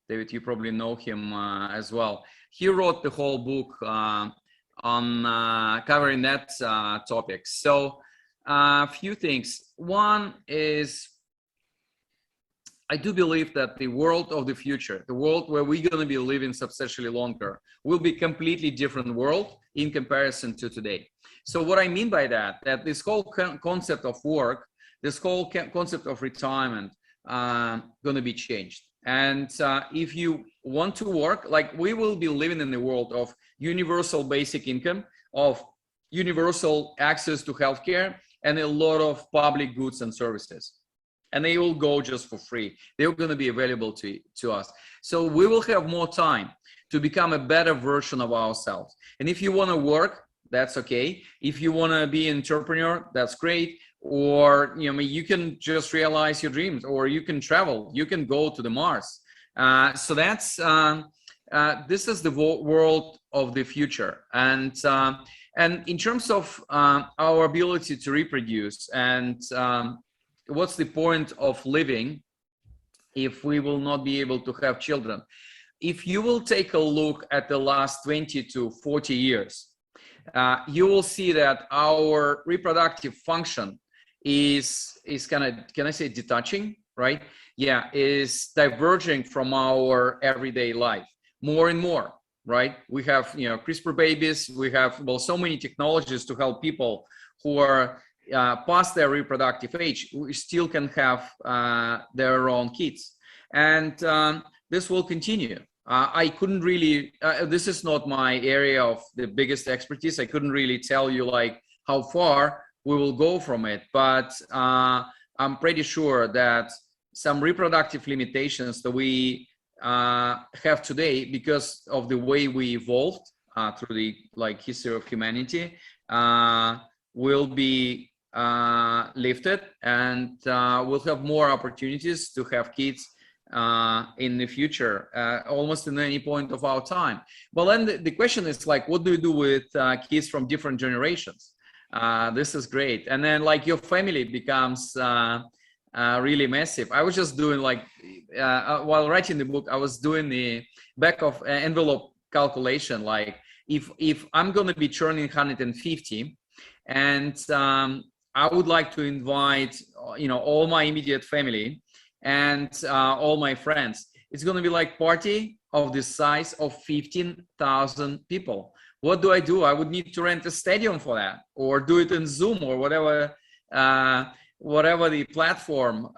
David, you probably know him as well. He wrote the whole book on covering that topic. So a few things. One is, I do believe that the world of the future, the world where we're going to be living substantially longer, will be a completely different world in comparison to today. So what I mean by that this whole concept of work, this whole concept of retirement, going to be changed. And if you want to work, like we will be living in the world of universal basic income, of universal access to healthcare, and a lot of public goods and services. And they will go just for free. They're going to be available to us. So we will have more time to become a better version of ourselves. And if you want to work, that's okay. If you want to be an entrepreneur, that's great. Or you can just realize your dreams, or you can travel. You can go to the Mars. So that's this is the world of the future. And in terms of our ability to reproduce and what's the point of living if we will not be able to have children? If you will take a look at the last 20 to 40 years, you will see that our reproductive function is kind of, can I say detaching, right? Yeah, is diverging from our everyday life more and more, right? We have, CRISPR babies, we have, well, so many technologies to help people who are past their reproductive age, we still can have their own kids. And this will continue. I couldn't really, this is not my area of the biggest expertise. I couldn't really tell you like how far we will go from it, but I'm pretty sure that some reproductive limitations that we have today because of the way we evolved through the history of humanity will be lifted, and we'll have more opportunities to have kids in the future, almost in any point of our time. But then the question is like, what do you do with kids from different generations? This is great. And then your family becomes really massive. I was just doing while writing the book, I was doing the back of envelope calculation. Like if I'm going to be turning 150 and I would like to invite, all my immediate family and all my friends. It's going to be like party of the size of 15,000 people. What do? I would need to rent a stadium for that, or do it in Zoom or whatever the platform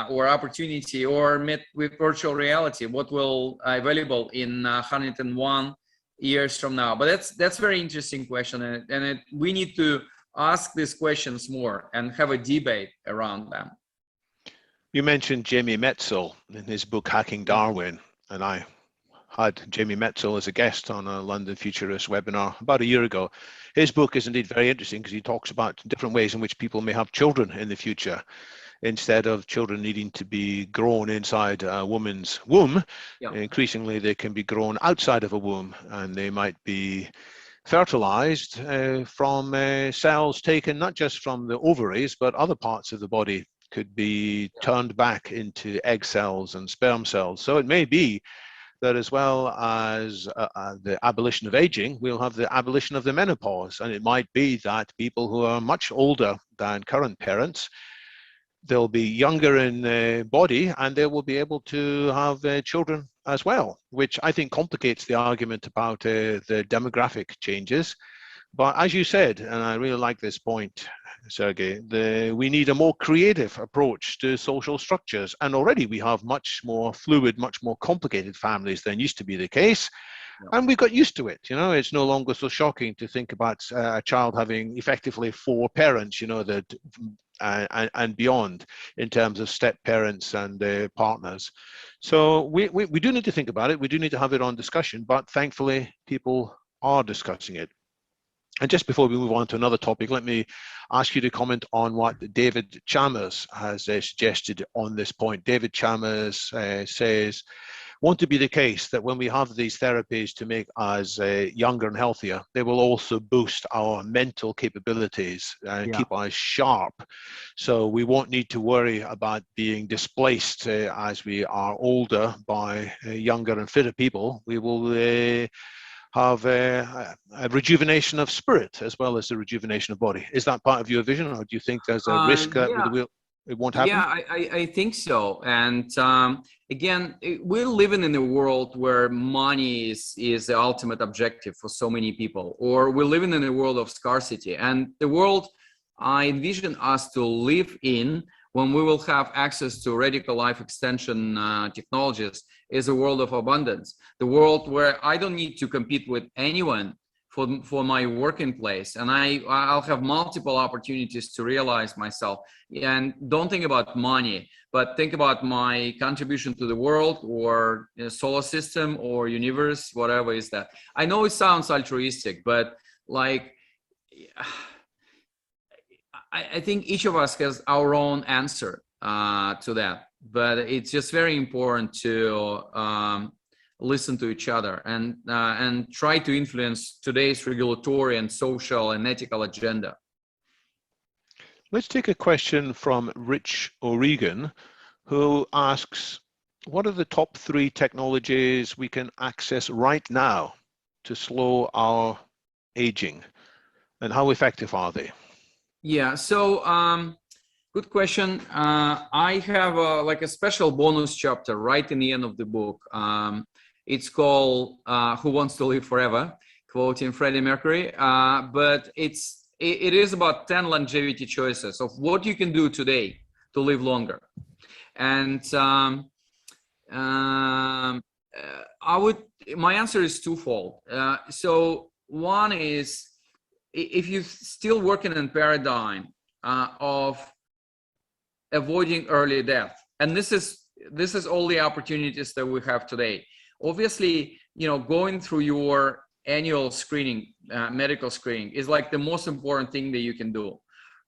or opportunity, or met with virtual reality. What will available in 101 years from now? But that's very interesting question, and we need to ask these questions more and have a debate around them. You mentioned Jamie Metzl in his book Hacking Darwin, and I had Jamie Metzl as a guest on a London Futurist webinar about a year ago. His book is indeed very interesting because he talks about different ways in which people may have children in the future. Instead of children needing to be grown inside a woman's womb, increasingly they can be grown outside of a womb, and they might be fertilized from cells taken not just from the ovaries, but other parts of the body could be turned back into egg cells and sperm cells. So it may be that as well as the abolition of aging, we'll have the abolition of the menopause. And it might be that people who are much older than current parents, they'll be younger in body and they will be able to have children as well, which I think complicates the argument about the demographic changes. But as you said, and I really like this point, Sergey, we need a more creative approach to social structures. And already we have much more fluid, much more complicated families than used to be the case. And we got used to it. You know, it's no longer so shocking to think about a child having effectively 4 parents, you know, that and beyond in terms of step parents and partners. So we do need to think about it. We do need to have it on discussion, but thankfully people are discussing it. And just before we move on to another topic, let me ask you to comment on what David Chalmers has suggested on this point. David Chalmers says, won't it be the case that when we have these therapies to make us younger and healthier, they will also boost our mental capabilities and keep us sharp? So we won't need to worry about being displaced as we are older by younger and fitter people. We will have a rejuvenation of spirit as well as the rejuvenation of body. Is that part of your vision, or do you think there's a risk that it won't happen? Yeah, I think so. And again, we're living in a world where money is the ultimate objective for so many people, or we're living in a world of scarcity. And the world I envision us to live in when we will have access to radical life extension technologies is a world of abundance. The world where I don't need to compete with anyone for my working place, and I'll have multiple opportunities to realize myself. And don't think about money, but think about my contribution to the world, or solar system, or universe, whatever is that. I know it sounds altruistic, but like, I think each of us has our own answer to that. But it's just very important to listen to each other and try to influence today's regulatory and social and ethical agenda. Let's take a question from Rich O'Regan, who asks, what are the top 3 technologies we can access right now to slow our aging, and how effective are they? Yeah, so good question. I have like a special bonus chapter right in the end of the book. It's called Who Wants to Live Forever, quoting Freddie Mercury. But it is about 10 longevity choices of what you can do today to live longer. And my answer is twofold. So one is, if you're still working in paradigm of avoiding early death, and this is all the opportunities that we have today. Obviously, going through your annual screening, medical screening, is like the most important thing that you can do.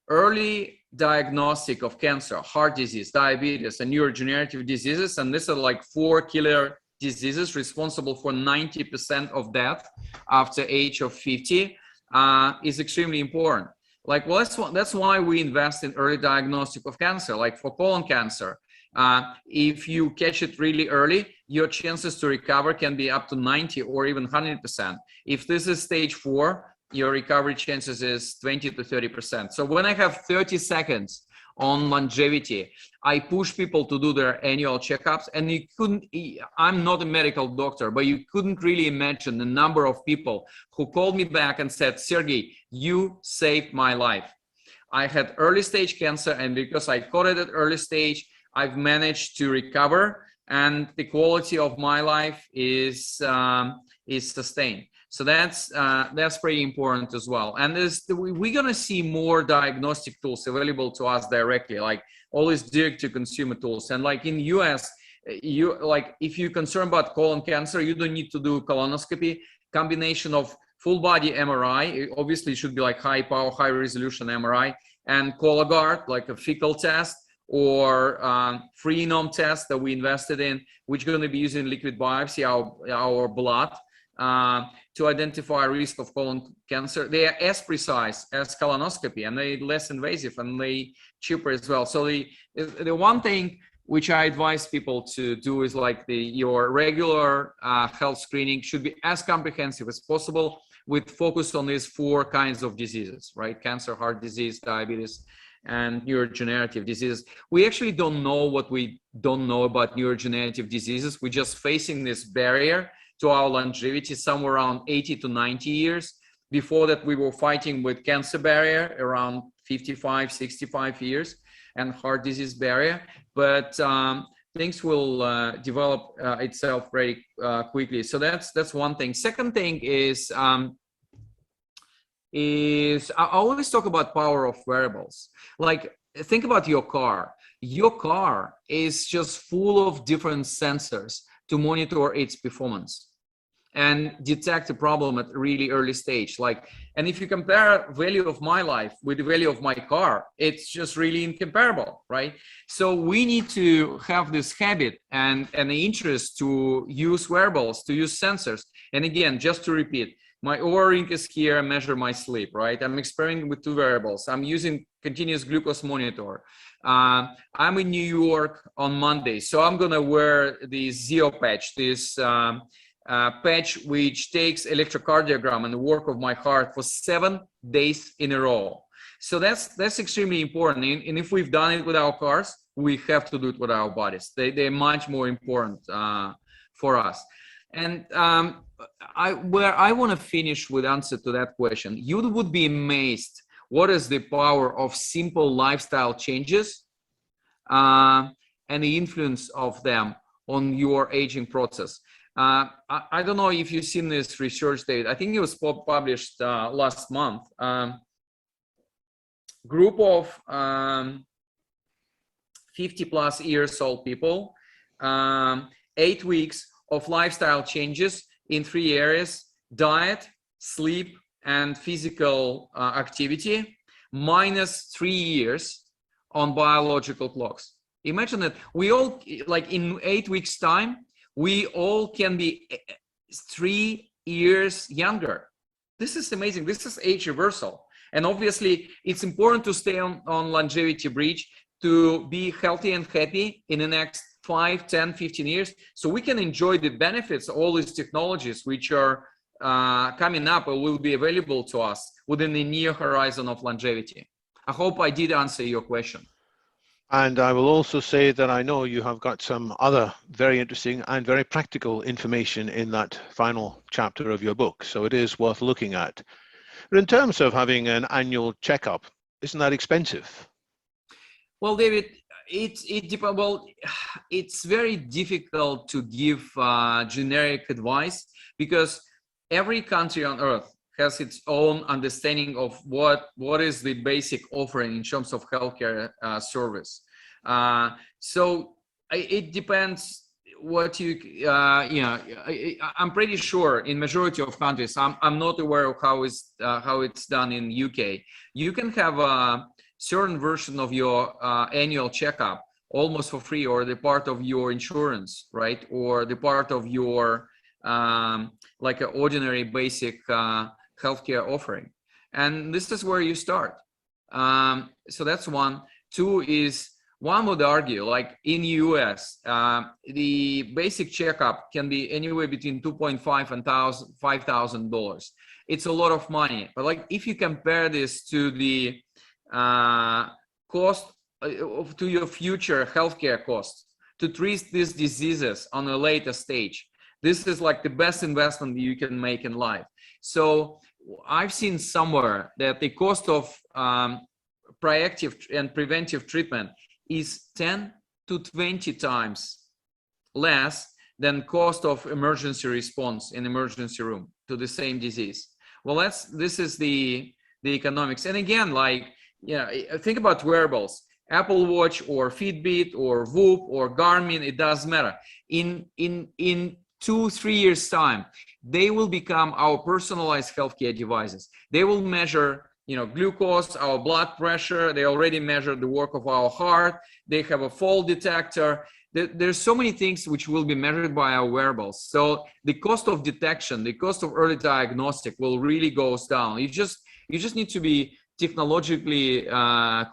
Early diagnostic of cancer, heart disease, diabetes, and neurodegenerative diseases, and these are like 4 killer diseases responsible for 90% of death after age of 50, is extremely important. Like, well, that's why we invest in early diagnostic of cancer. Like for colon cancer, if you catch it really early, your chances to recover can be up to 90 or even 100%. If this is stage 4, your recovery chances is 20 to 30%. So when I have 30 seconds on longevity, I push people to do their annual checkups. And I'm not a medical doctor, but you couldn't really imagine the number of people who called me back and said, Sergey, you saved my life. I had early stage cancer, and because I caught it at early stage, I've managed to recover, and the quality of my life is is sustained. So that's pretty important as well. And we're gonna see more diagnostic tools available to us directly, like all these direct-to-consumer tools. And like in US, if you're concerned about colon cancer, you don't need to do colonoscopy. Combination of full body MRI, obviously it should be like high power, high resolution MRI, and Cologuard, like a fecal test, or free genome test that we invested in, which is going to be using liquid biopsy, our blood, to identify risk of colon cancer. They are as precise as colonoscopy, and they're less invasive, and they cheaper as well. So the one thing which I advise people to do is like your regular health screening should be as comprehensive as possible, with focus on these 4 kinds of diseases, right? Cancer, heart disease, diabetes, and neurodegenerative diseases. We actually don't know what we don't know about neurodegenerative diseases. We're just facing this barrier to our longevity, somewhere around 80 to 90 years. Before that, we were fighting with cancer barrier around 55, 65 years, and heart disease barrier. But things will develop itself very quickly. So that's one thing. Second thing is I always talk about power of wearables. Like, think about your car. Your car is just full of different sensors to monitor its performance and detect a problem at a really early stage. And if you compare value of my life with the value of my car, it's just really incomparable, right? So we need to have this habit and the interest to use wearables, to use sensors. And again, just to repeat, my Oura Ring is here, measure my sleep, right? I'm experimenting with 2 variables. I'm using continuous glucose monitor. I'm in New York on Monday, so I'm gonna wear the Zeo patch, this patch which takes electrocardiogram and the work of my heart for 7 days in a row. So that's extremely important. And if we've done it with our cars, we have to do it with our bodies. They're much more important for us. And where I want to finish with answer to that question, you would be amazed what is the power of simple lifestyle changes and the influence of them on your aging process. I don't know if you've seen this research, David. I think it was published last month. Group of 50 plus years old people, 8 weeks of lifestyle changes in 3 areas: diet, sleep, and physical activity, minus 3 years on biological clocks. Imagine that we all, like in 8 weeks time, we all can be 3 years younger. This is amazing. This is age reversal. And obviously it's important to stay on longevity bridge to be healthy and happy in the next 5, 10, 15 years, so we can enjoy the benefits of all these technologies which are coming up or will be available to us within the near horizon of longevity. I hope I did answer your question. And I will also say that I know you have got some other very interesting and very practical information in that final chapter of your book, so it is worth looking at. But in terms of having an annual checkup, isn't that expensive? Well, David, it's very difficult to give generic advice, because every country on earth has its own understanding of what is the basic offering in terms of healthcare service. So it depends what I'm pretty sure in majority of countries, I'm not aware of how it's done in UK. You can have a certain version of your annual checkup almost for free, or the part of your insurance, right? Or the part of your like an ordinary basic healthcare offering. And this is where you start. So that's one. Two is, one would argue, like in US, the basic checkup can be anywhere between $2.5 and $5,000. It's a lot of money. But like if you compare this to the cost to your future healthcare costs to treat these diseases on a later stage, this is like the best investment you can make in life. So I've seen somewhere that the cost of proactive and preventive treatment is 10 to 20 times less than cost of emergency response in emergency room to the same disease. Well, this is the economics. And again, like, think about wearables, Apple Watch or Fitbit or Whoop or Garmin, it doesn't matter. In 2-3 years time, they will become our personalized healthcare devices. They will measure, glucose, our blood pressure. They already measure the work of our heart. They have a fall detector. There's so many things which will be measured by our wearables. So the cost of detection, the cost of early diagnostic will really goes down. You just need to be technologically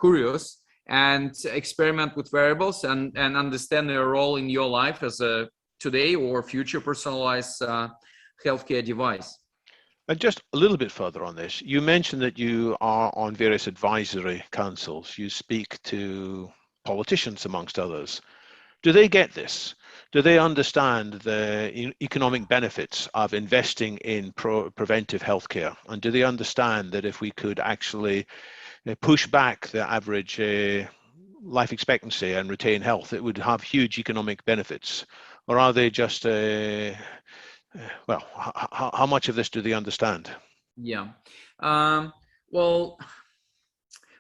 curious and experiment with wearables and understand their role in your life as a today or future personalized healthcare device. And just a little bit further on this, you mentioned that you are on various advisory councils. You speak to politicians, amongst others. Do they get this? Do they understand the economic benefits of investing in preventive healthcare? And do they understand that if we could actually push back the average life expectancy and retain health, it would have huge economic benefits? Or are they just, how much of this do they understand? Yeah. Well,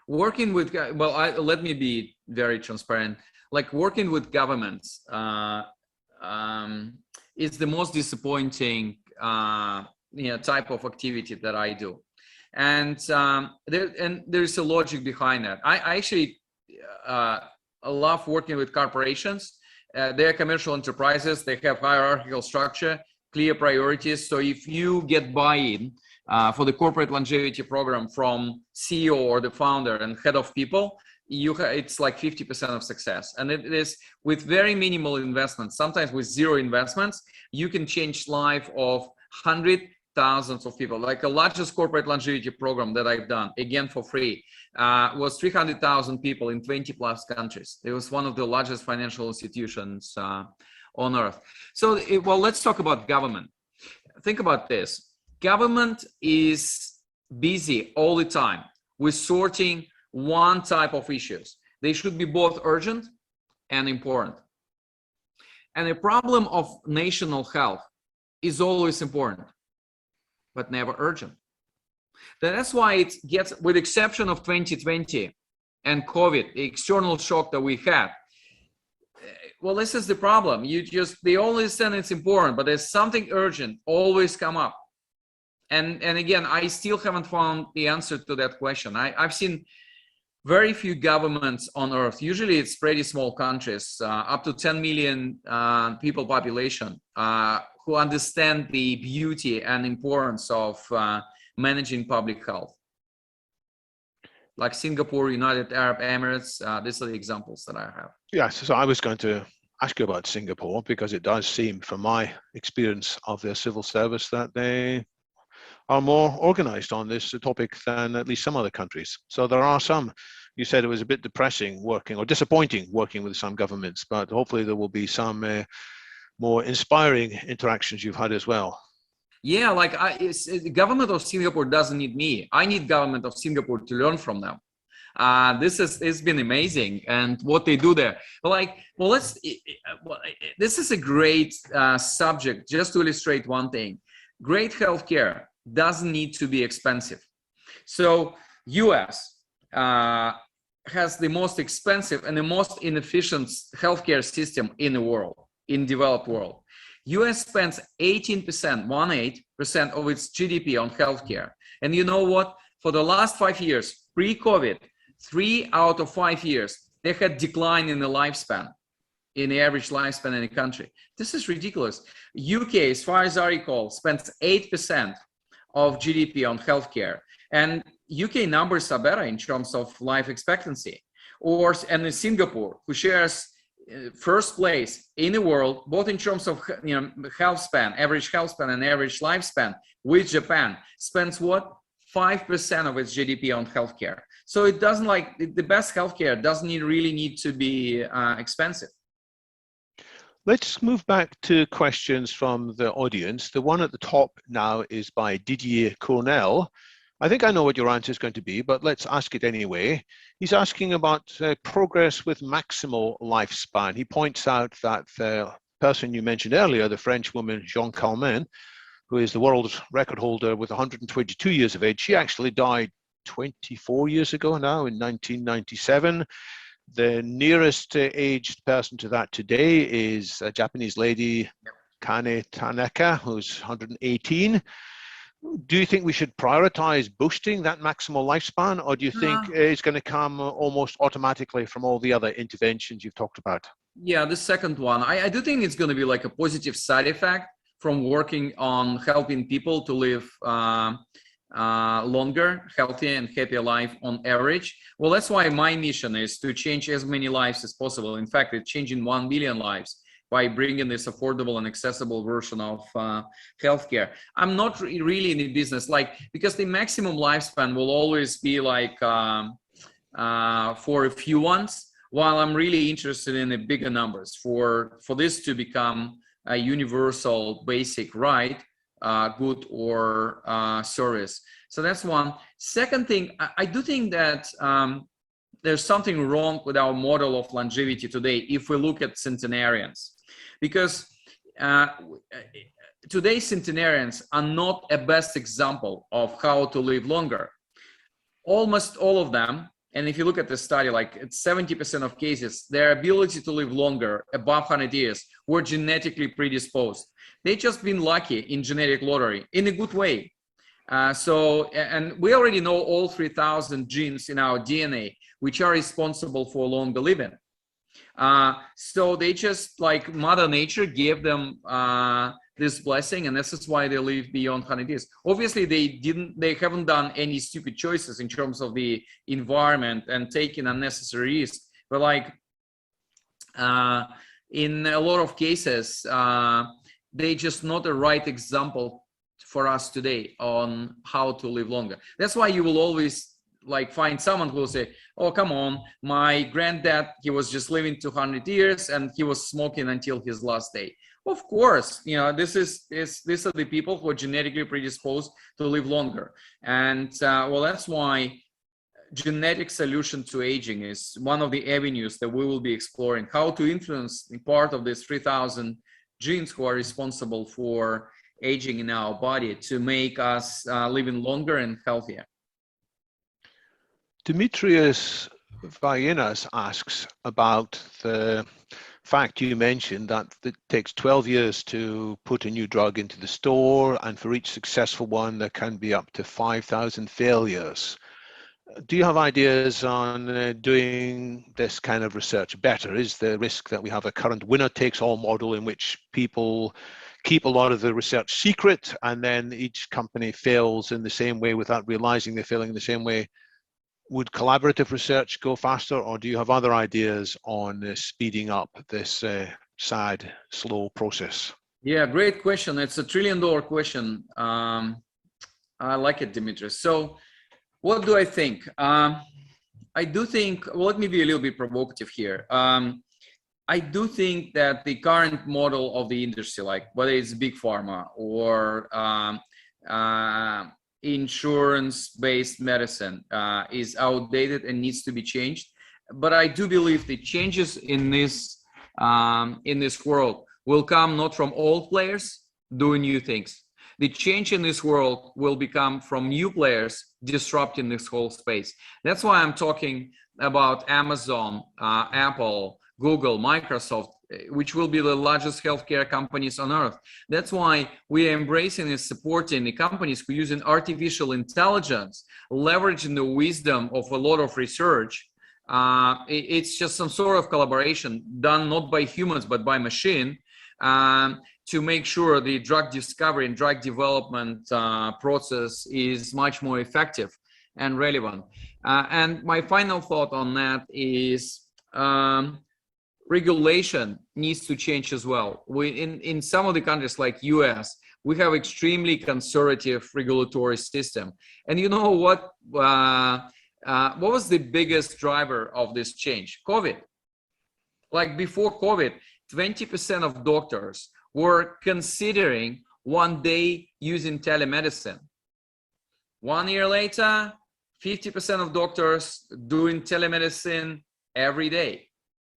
working with, let me be very transparent. Like working with governments is the most disappointing type of activity that I do. And there's a logic behind that. I actually love working with corporations. They're commercial enterprises. They have hierarchical structure, clear priorities. So if you get buy-in for the corporate longevity program from CEO or the founder and head of people, it's like 50% of success. And it is with very minimal investments, sometimes with zero investments, you can change life of thousands of people. Like the largest corporate longevity program that I've done, again for free, was 300,000 people in 20 plus countries. It was one of the largest financial institutions on earth. So, let's talk about government. Think about this. Government is busy all the time with sorting one type of issues. They should be both urgent and important. And the problem of national health is always important, but never urgent. That's why it gets, with exception of 2020 and COVID, the external shock that we had. Well, this is the problem. They only understand it's important, but there's something urgent always come up. And again, I still haven't found the answer to that question. I've seen very few governments on earth. Usually it's pretty small countries, up to 10 million people population, who understand the beauty and importance of managing public health. Like Singapore, United Arab Emirates, these are the examples that I have. Yeah, so I was going to ask you about Singapore, because it does seem, from my experience of their civil service, that they are more organized on this topic than at least some other countries. So there are some. You said it was a bit depressing working, or disappointing working with some governments, but hopefully there will be some more inspiring interactions you've had as well. Yeah, like the government of Singapore doesn't need me. I need government of Singapore to learn from them. It's been amazing, and what they do there. This is a great subject just to illustrate one thing. Great healthcare doesn't need to be expensive. So US has the most expensive and the most inefficient healthcare system in the world, in developed world. US spends 18% of its GDP on healthcare. And you know what? For the last 5 years, pre-COVID, 3 out of 5 years, they had decline in the lifespan, in the average lifespan in the country. This is ridiculous. UK, as far as I recall, spends 8% of GDP on healthcare. And UK numbers are better in terms of life expectancy. And in Singapore, who shares first place in the world, both in terms of health span, average health span and average lifespan, with Japan, spends what? 5% of its GDP on healthcare. So it doesn't, like, the best healthcare doesn't really need to be expensive. Let's move back to questions from the audience. The one at the top now is by Didier Cornell. I think I know what your answer is going to be, but let's ask it anyway. He's asking about progress with maximal lifespan. He points out that person you mentioned earlier, the French woman Jean Calment, who is the world record holder with 122 years of age, she actually died 24 years ago now in 1997. The nearest aged person to that today is a Japanese lady, Kane Tanaka, who's 118. Do you think we should prioritize boosting that maximal lifespan, or do you think it's going to come almost automatically from all the other interventions you've talked about? Yeah, the second one. I do think it's going to be like a positive side effect from working on helping people to live longer, healthier and happier life on average. Well, that's why my mission is to change as many lives as possible. In fact, it's changing 1 billion lives by bringing this affordable and accessible version of healthcare. I'm not really in the business, because the maximum lifespan will always be like for a few ones, while I'm really interested in the bigger numbers for this to become a universal basic right, good or service. So that's one. Second thing, I do think that there's something wrong with our model of longevity today if we look at centenarians, because today's centenarians are not a best example of how to live longer. Almost all of them, and if you look at the study, like it's 70% of cases, their ability to live longer, above 100 years, were genetically predisposed. They just been lucky in genetic lottery in a good way. And we already know all 3,000 genes in our DNA, which are responsible for longer living. So they just, like Mother Nature gave them this blessing, and this is why they live beyond 100 years. Obviously, they haven't done any stupid choices in terms of the environment and taking unnecessary risks. But like in a lot of cases, they just not the right example for us today on how to live longer. That's why you will always like find someone who will say, oh, come on, my granddad, he was just living 200 years and he was smoking until his last day. Of course, you know, these are the people who are genetically predisposed to live longer. And well, that's why genetic solution to aging is one of the avenues that we will be exploring, how to influence the part of these 3,000 genes who are responsible for aging in our body to make us living longer and healthier. Demetrius Vayenas asks about the fact you mentioned that it takes 12 years to put a new drug into the store, and for each successful one, there can be up to 5,000 failures. Do you have ideas on doing this kind of research better? Is the risk that we have a current winner-takes-all model in which people keep a lot of the research secret, and then each company fails in the same way without realizing they're failing in the same way? Would collaborative research go faster, or do you have other ideas on speeding up this sad, slow process? Yeah, great question. It's $1 trillion question. I like it, Demetrius. So what do I think? I do think, well, let me be a little bit provocative here. I do think that the current model of the industry, like whether it's big pharma or insurance-based medicine, is outdated and needs to be changed. But I do believe the changes in this world will come not from old players doing new things. The change in this world will become from new players disrupting this whole space. That's why I'm talking about Amazon, Apple, Google, Microsoft, which will be the largest healthcare companies on earth. That's why we are embracing and supporting the companies who are using artificial intelligence, leveraging the wisdom of a lot of research. It's just some sort of collaboration done not by humans, but by machine, to make sure the drug discovery and drug development process is much more effective and relevant. And my final thought on that is regulation needs to change as well. In some of the countries like US, we have extremely conservative regulatory system. And you know what was the biggest driver of this change? COVID. Like before COVID, 20% of doctors were considering one day using telemedicine. 1 year later, 50% of doctors doing telemedicine every day.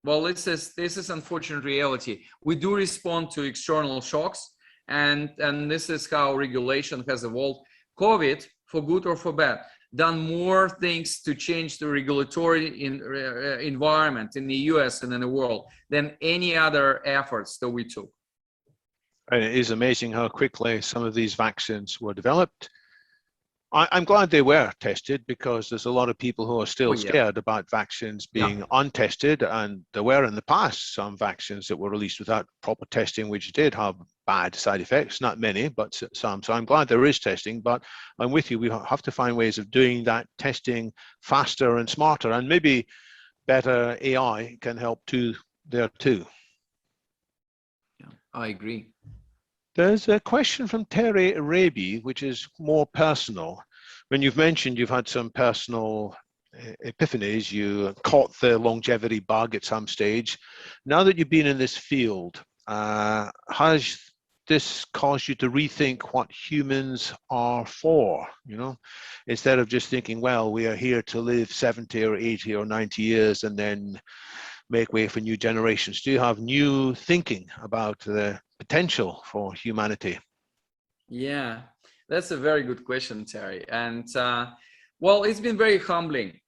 Well, this is unfortunate reality. We do respond to external shocks, and this is how regulation has evolved. COVID, for good or for bad, done more things to change the regulatory environment in the US and in the world than any other efforts that we took. And it is amazing how quickly some of these vaccines were developed. I'm glad they were tested, because there's a lot of people who are still scared about vaccines being untested, and there were in the past some vaccines that were released without proper testing, which did have bad side effects, not many, but some. So I'm glad there is testing, but I'm with you, we have to find ways of doing that testing faster and smarter, and maybe better AI can help there too. Yeah, I agree. There's a question from Terry Arabi, which is more personal. When you've mentioned you've had some personal epiphanies, you caught the longevity bug at some stage. Now that you've been in this field, has this caused you to rethink what humans are for? You know, instead of just thinking, well, we are here to live 70 or 80 or 90 years and then make way for new generations. Do you have new thinking about the potential for humanity? Yeah, that's a very good question, Terry. And well, it's been very humbling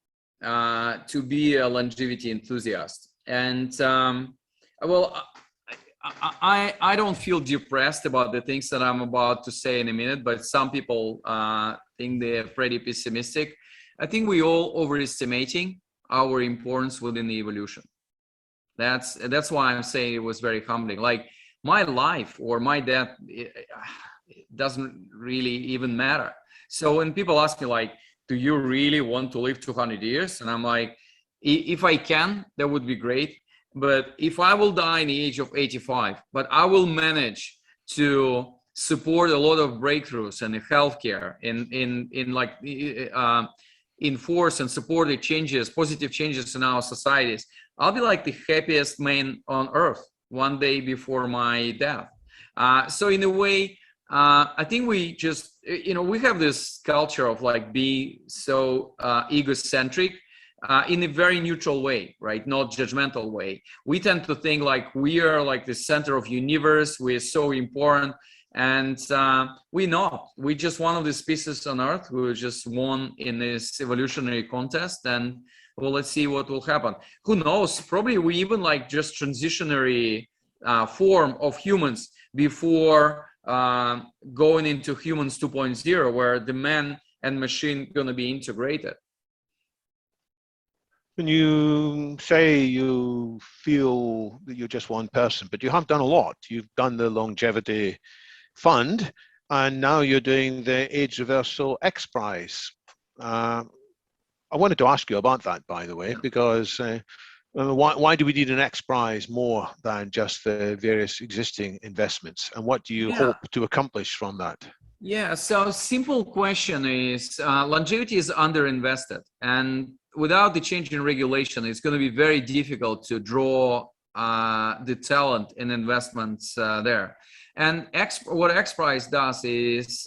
to be a longevity enthusiast. And well, I don't feel depressed about the things that I'm about to say in a minute, but some people think they're pretty pessimistic. I think we all overestimating our importance within the evolution. That's why I'm saying it was very humbling. Like, my life or my death, it doesn't really even matter. So when people ask me, like, do you really want to live 200 years? And I'm like, if I can, that would be great. But if I will die in the age of 85, but I will manage to support a lot of breakthroughs in healthcare, enforce and support the changes, positive changes in our societies, I'll be like the happiest man on earth one day before my death. So in a way, I think we just, we have this culture of like being so egocentric in a very neutral way, right? Not judgmental way. We tend to think like we are like the center of universe. We're so important. And we're not. We're just one of the species on Earth who just won in this evolutionary contest. And well, let's see what will happen. Who knows? Probably we even like just transitionary form of humans before going into humans 2.0, where the man and machine going to be integrated. When you say you feel that you're just one person, but you have done a lot. You've done the longevity fund, and now you're doing the Age Reversal X Prize. I wanted to ask you about that, by the way, because why do we need an X Prize more than just the various existing investments? And what do you hope to accomplish from that? Yeah, so simple question is, longevity is underinvested. And without the change in regulation, it's going to be very difficult to draw the talent and investments there. And what X Prize does is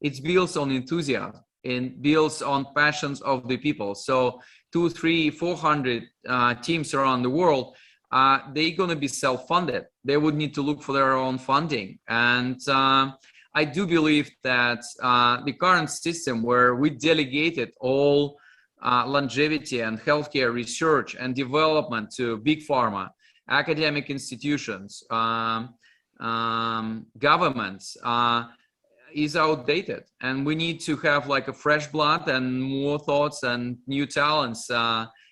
it builds on enthusiasm and builds on passions of the people. So 200, 300, 400 teams around the world, they're going to be self-funded. They would need to look for their own funding. And I do believe that the current system where we delegated all longevity and healthcare research and development to big pharma, academic institutions, governments, is outdated, and we need to have like a fresh blood and more thoughts and new talents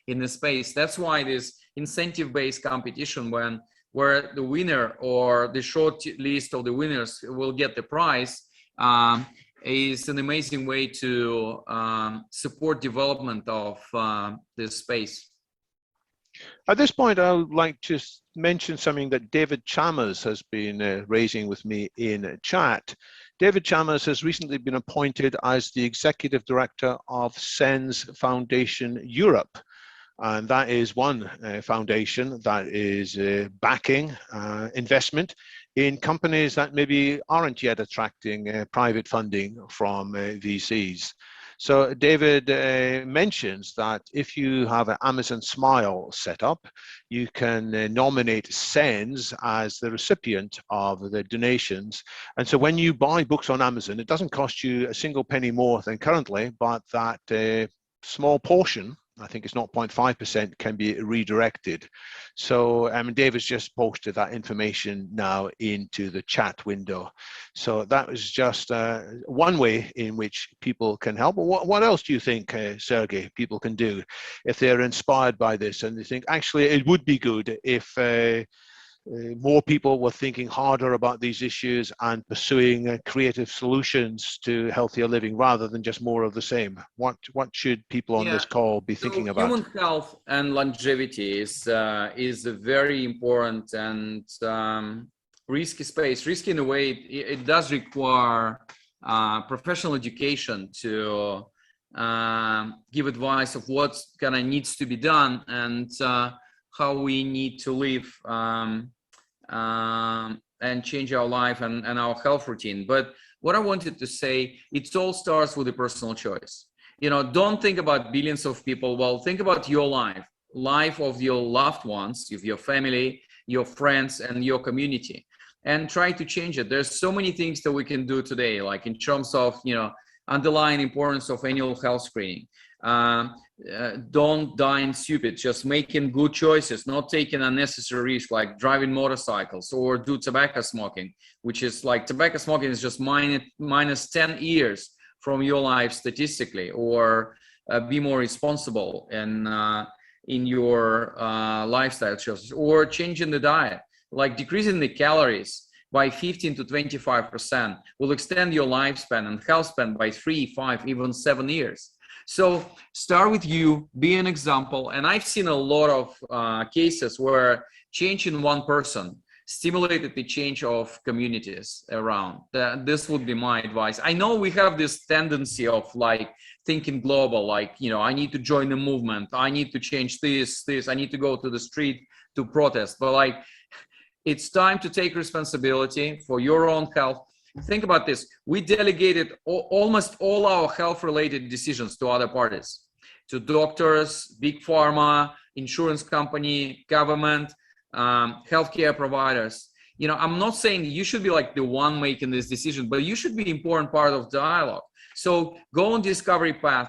in the space. That's why this incentive-based competition, where the winner or the short list of the winners will get the prize, is an amazing way to support development of this space. At this point, I would like to mention something that David Chalmers has been raising with me in chat. David Chalmers has recently been appointed as the Executive Director of SENS Foundation Europe. And that is one foundation that is backing investment in companies that maybe aren't yet attracting private funding from VCs. So David mentions that if you have an Amazon Smile set up, you can nominate sends as the recipient of the donations. And so when you buy books on Amazon, it doesn't cost you a single penny more than currently, but that small portion, I think it's 0.5%, can be redirected. So David's just posted that information now into the chat window. So that was just one way in which people can help. What else do you think, Sergey, people can do if they're inspired by this and they think, actually, it would be good if more people were thinking harder about these issues and pursuing creative solutions to healthier living rather than just more of the same? What should people on this call be thinking about? Human health and longevity is a very important and risky space. Risky in a way, it does require professional education to give advice of what kind of needs to be done and how we need to live and change our life and our health routine. But what I wanted to say, it all starts with a personal choice. Don't think about billions of people. Well, think about your life of your loved ones, of your family, your friends, and your community, and try to change it. There's so many things that we can do today, like in terms of, underlying importance of annual health screening. Don't dine stupid, just making good choices, not taking unnecessary risks like driving motorcycles or do tobacco smoking, which is like tobacco smoking is just minus 10 years from your life statistically, or be more responsible in your lifestyle choices, or changing the diet, like decreasing the calories by 15 to 25% will extend your lifespan and health span by 3, 5, even 7 years. So start with you, be an example. And I've seen a lot of cases where change in one person stimulated the change of communities around. This would be my advice. I know we have this tendency of like thinking global, like, I need to join the movement. I need to change this, I need to go to the street to protest. But like, it's time to take responsibility for your own health. Think about this. We delegated almost all our health-related decisions to other parties, to doctors, big pharma, insurance company, government, healthcare providers. I'm not saying you should be like the one making this decision, but you should be an important part of dialogue. So go on discovery path.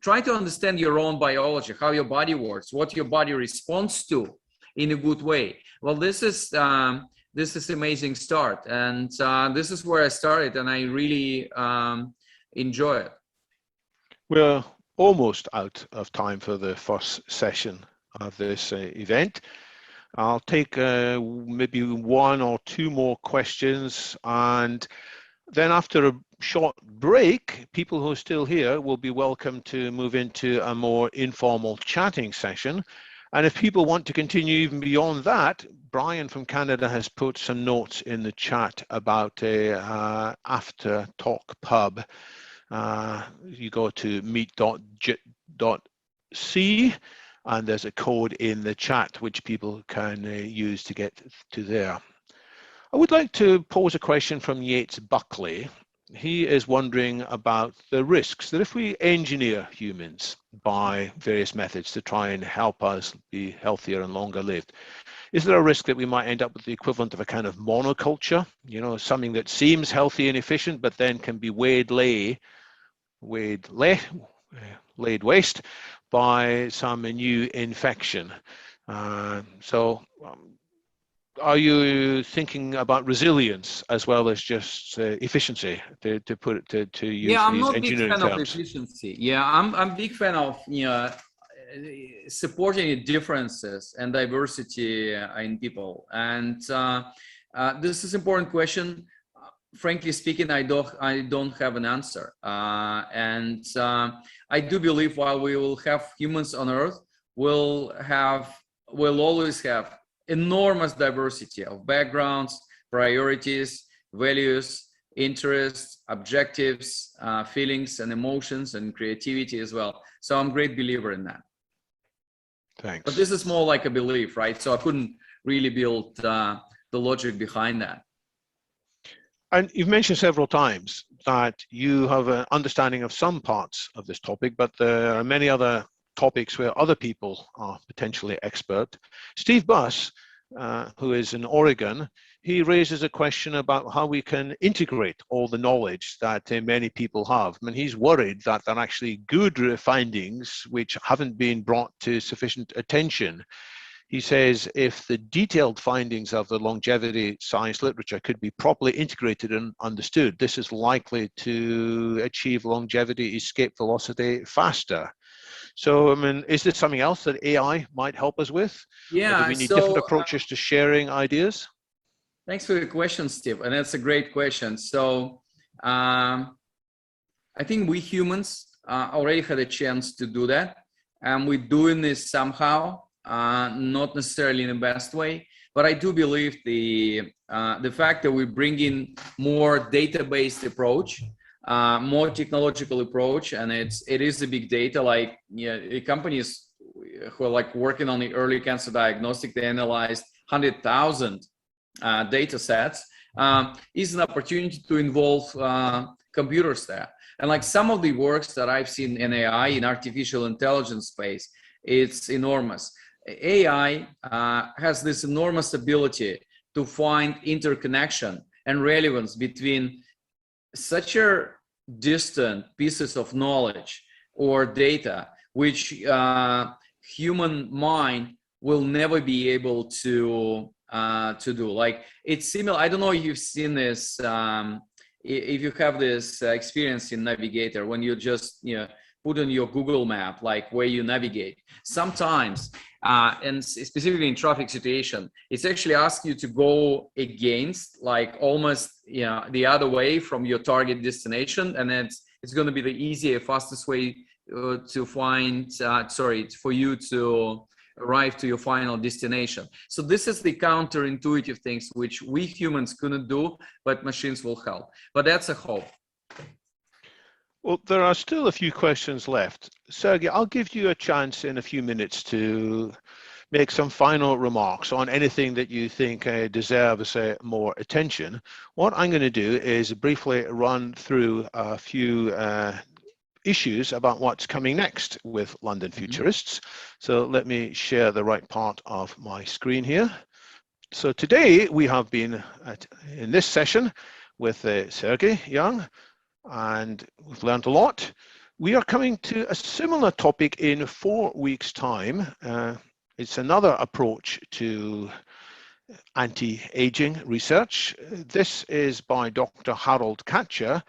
Try to understand your own biology, how your body works, what your body responds to in a good way. Well, this is amazing start, and this is where I started, and I really enjoy it. We're almost out of time for the first session of this event. I'll take maybe one or two more questions, and then after a short break, people who are still here will be welcome to move into a more informal chatting session. And if people want to continue even beyond that, Brian from Canada has put some notes in the chat about a after talk pub. You go to meet.c and there's a code in the chat which people can use to get to there. I would like to pose a question from Yates Buckley. He is wondering about the risks that if we engineer humans by various methods to try and help us be healthier and longer lived, is there a risk that we might end up with the equivalent of a kind of monoculture, something that seems healthy and efficient, but then can be laid waste by some new infection? Are you thinking about resilience as well as just efficiency to use I'm these not engineering big fan terms? of efficiency. I'm a big fan of supporting differences and diversity in people. And this is an important question. Frankly speaking, I don't have an answer. And I do believe while we will have humans on Earth, we'll always have enormous diversity of backgrounds, priorities, values, interests, objectives, feelings and emotions, and creativity as well. So I'm a great believer in that. Thanks. But this is more like a belief, right? So I couldn't really build the logic behind that. And you've mentioned several times that you have an understanding of some parts of this topic, but there are many other topics where other people are potentially expert. Steve Buss, who is in Oregon, he raises a question about how we can integrate all the knowledge that many people have. I mean, he's worried that there are actually good findings which haven't been brought to sufficient attention. He says if the detailed findings of the longevity science literature could be properly integrated and understood, this is likely to achieve longevity escape velocity faster. So, I mean, is this something else that AI might help us with? Or do Yeah, we need different approaches to sharing ideas? thanks for the question, Steve. And that's a great question. So I think we humans already had a chance to do that. And we're doing this somehow, not necessarily in the best way. But I do believe the fact that we bring in more data-based approach, more technological approach, and it is the big data. Like, the companies who are like working on the early cancer diagnostic, they analyzed 100,000 data sets, is an opportunity to involve computers there. And like some of the works that I've seen in AI, in artificial intelligence space, it's enormous. AI has this enormous ability to find interconnection and relevance between such a distant pieces of knowledge or data, which human mind will never be able to do. Like, it's similar. I don't know if you've seen this, if you have this experience in Navigator, when you just put on your Google map, like where you navigate. Sometimes, and specifically in traffic situation, it's actually asks you to go against, like almost the other way from your target destination, and it's going to be the easier, fastest way to find, for you to arrive to your final destination. So this is the counterintuitive things which we humans couldn't do, but machines will help. But that's a hope. Well, there are still a few questions left. Sergey, I'll give you a chance in a few minutes to make some final remarks on anything that you think deserves more attention. What I'm going to do is briefly run through a few issues about what's coming next with London Futurists. So let me share the right part of my screen here. So today we have been in this session with Sergey Young, and we've learned a lot. We are coming to a similar topic in 4 weeks' time. It's another approach to anti-aging research. This is by Dr. Harold Katcher,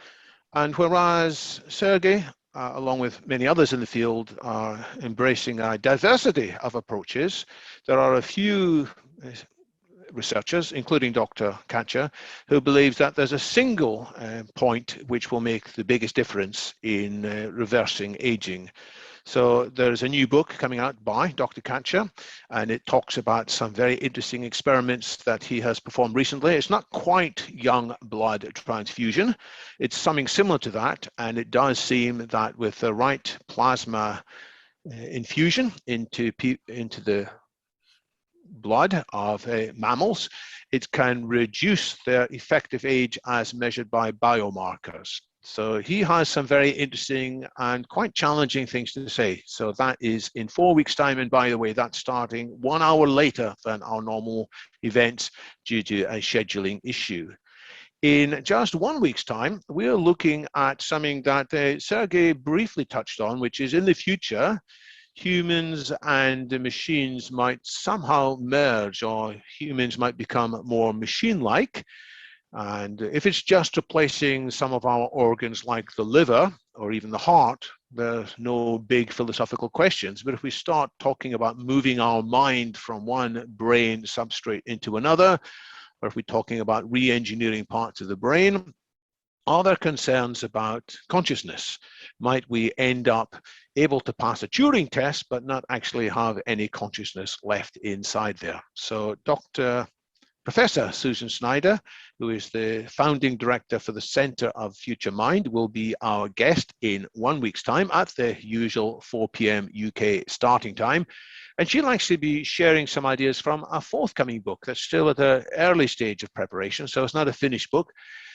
and whereas Sergey, along with many others in the field, are embracing a diversity of approaches, there are a few researchers, including Dr. Katcher, who believes that there's a single point which will make the biggest difference in reversing aging. So there's a new book coming out by Dr. Katcher, and it talks about some very interesting experiments that he has performed recently. It's not quite young blood transfusion. It's something similar to that, and it does seem that with the right plasma infusion into the blood of mammals, it can reduce their effective age as measured by biomarkers. So he has some very interesting and quite challenging things to say. So that is in 4 weeks' time. And by the way, that's starting 1 hour later than our normal events due to a scheduling issue. In just 1 week's time, we are looking at something that Sergey briefly touched on, which is in the future, humans and the machines might somehow merge, or humans might become more machine-like. And if it's just replacing some of our organs like the liver or even the heart, there's no big philosophical questions. But if we start talking about moving our mind from one brain substrate into another, or if we're talking about re-engineering parts of the brain, are there concerns about consciousness? Might we end up able to pass a Turing test, but not actually have any consciousness left inside there? So Professor Susan Snyder, who is the founding director for the Center of Future Mind, will be our guest in 1 week's time at the usual 4 p.m. UK starting time. And she'll actually be sharing some ideas from a forthcoming book that's still at an early stage of preparation. So it's not a finished book,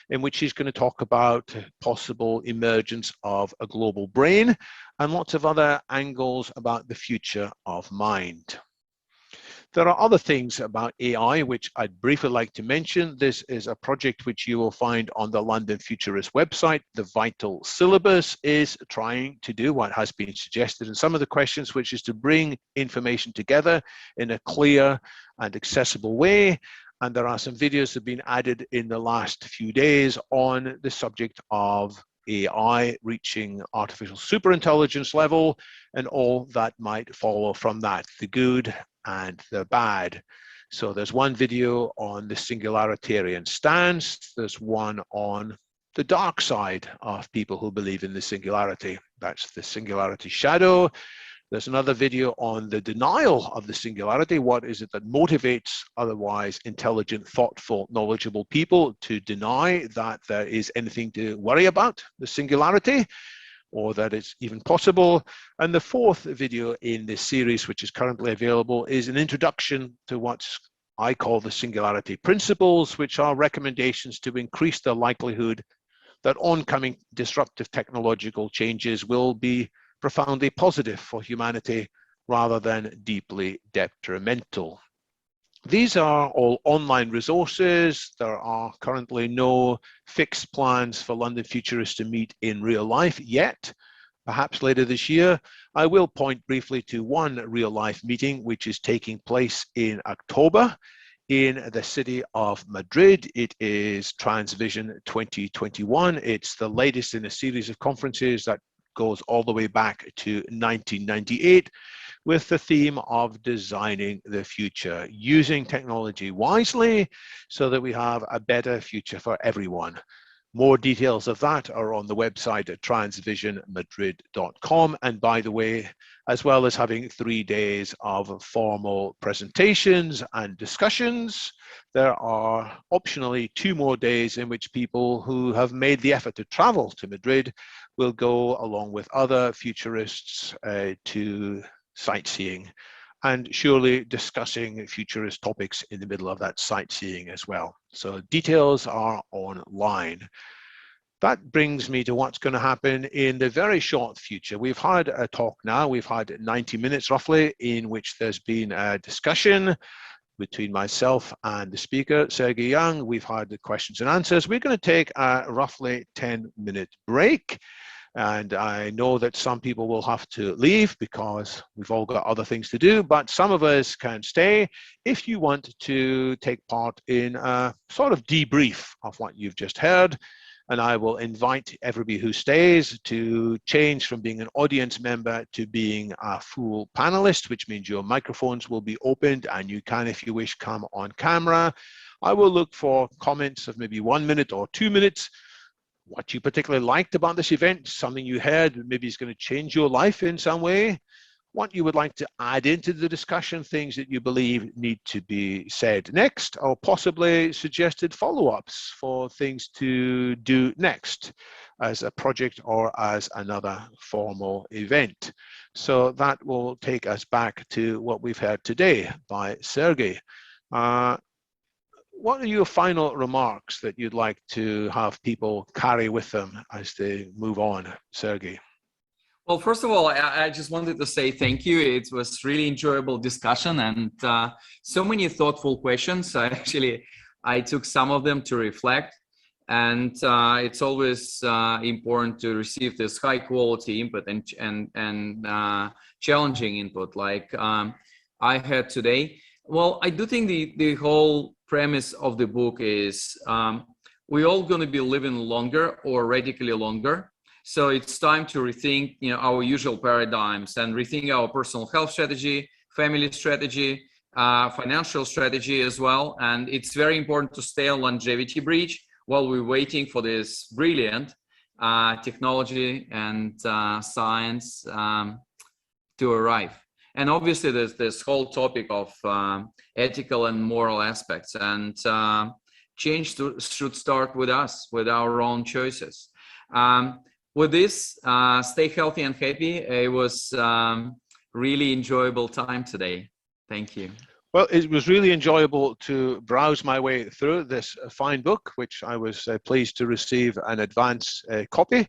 in which she's going to talk about possible emergence of a global brain and lots of other angles about the future of mind. There are other things about AI which I'd briefly like to mention. This is a project which you will find on the London Futurist website. The Vital Syllabus is trying to do what has been suggested in some of the questions, which is to bring information together in a clear and accessible way. And there are some videos that have been added in the last few days on the subject of AI reaching artificial superintelligence level and all that might follow from that, the good and the bad. So there's one video on the singularitarian stance. There's one on the dark side of people who believe in the singularity. That's the singularity shadow. There's another video on the denial of the singularity. What is it that motivates otherwise intelligent, thoughtful, knowledgeable people to deny that there is anything to worry about, the singularity, or that it's even possible? And the fourth video in this series, which is currently available, is an introduction to what I call the singularity principles, which are recommendations to increase the likelihood that oncoming disruptive technological changes will be profoundly positive for humanity rather than deeply detrimental. These are all online resources. There are currently no fixed plans for London Futurists to meet in real life yet. Perhaps later this year. I will point briefly to one real life meeting which is taking place in October in the city of Madrid. It is Transvision 2021. It's the latest in a series of conferences that goes all the way back to 1998 with the theme of designing the future, using technology wisely so that we have a better future for everyone. More details of that are on the website at transvisionmadrid.com. And by the way, as well as having 3 days of formal presentations and discussions, there are optionally 2 more days in which people who have made the effort to travel to Madrid will go along with other futurists to sightseeing, and surely discussing futurist topics in the middle of that sightseeing as well. So details are online. That brings me to what's going to happen in the very short future. We've had a talk now, we've had 90 minutes roughly, in which there's been a discussion between myself and the speaker, Sergey Young. We've had the questions and answers. We're going to take a roughly 10-minute break. And I know that some people will have to leave because we've all got other things to do, but some of us can stay if you want to take part in a sort of debrief of what you've just heard. And I will invite everybody who stays to change from being an audience member to being a full panelist, which means your microphones will be opened and you can, if you wish, come on camera. I will look for comments of maybe 1 minute or 2 minutes. What you particularly liked about this event, something you heard maybe is going to change your life in some way, what you would like to add into the discussion, things that you believe need to be said next, or possibly suggested follow-ups for things to do next as a project or as another formal event. So that will take us back to what we've heard today by Sergey. What are your final remarks that you'd like to have people carry with them as they move on, Sergey? Well, first of all, I just wanted to say thank you. It was really enjoyable discussion and so many thoughtful questions. I took some of them to reflect, and it's always important to receive this high quality input and challenging input like I had today. Well, I do think the whole premise of the book is we're all going to be living longer or radically longer. So it's time to rethink, our usual paradigms and rethink our personal health strategy, family strategy, financial strategy as well. And it's very important to stay on longevity bridge while we're waiting for this brilliant technology and science to arrive. And obviously, there's this whole topic of ethical and moral aspects, and change should start with us, with our own choices. With this, stay healthy and happy. It was really enjoyable time today. Thank you. Well, it was really enjoyable to browse my way through this fine book, which I was pleased to receive an advance copy,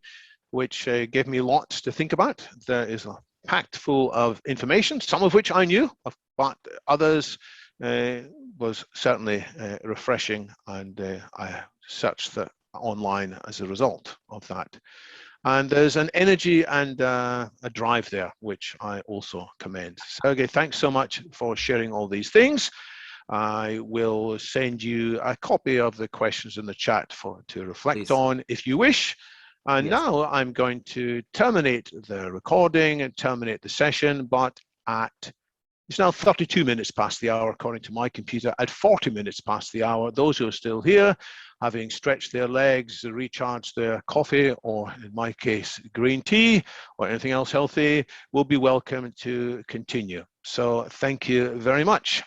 which gave me lots to think about. There is packed full of information, some of which I knew, but others was certainly refreshing, and I searched that online as a result of that. And there's an energy and a drive there, which I also commend. Sergey, thanks so much for sharing all these things. I will send you a copy of the questions in the chat to reflect on if you wish. And now I'm going to terminate the recording and terminate the session, but it's now 32 minutes past the hour, according to my computer. At 40 minutes past the hour, those who are still here, having stretched their legs, recharged their coffee, or in my case, green tea, or anything else healthy, will be welcome to continue. So thank you very much.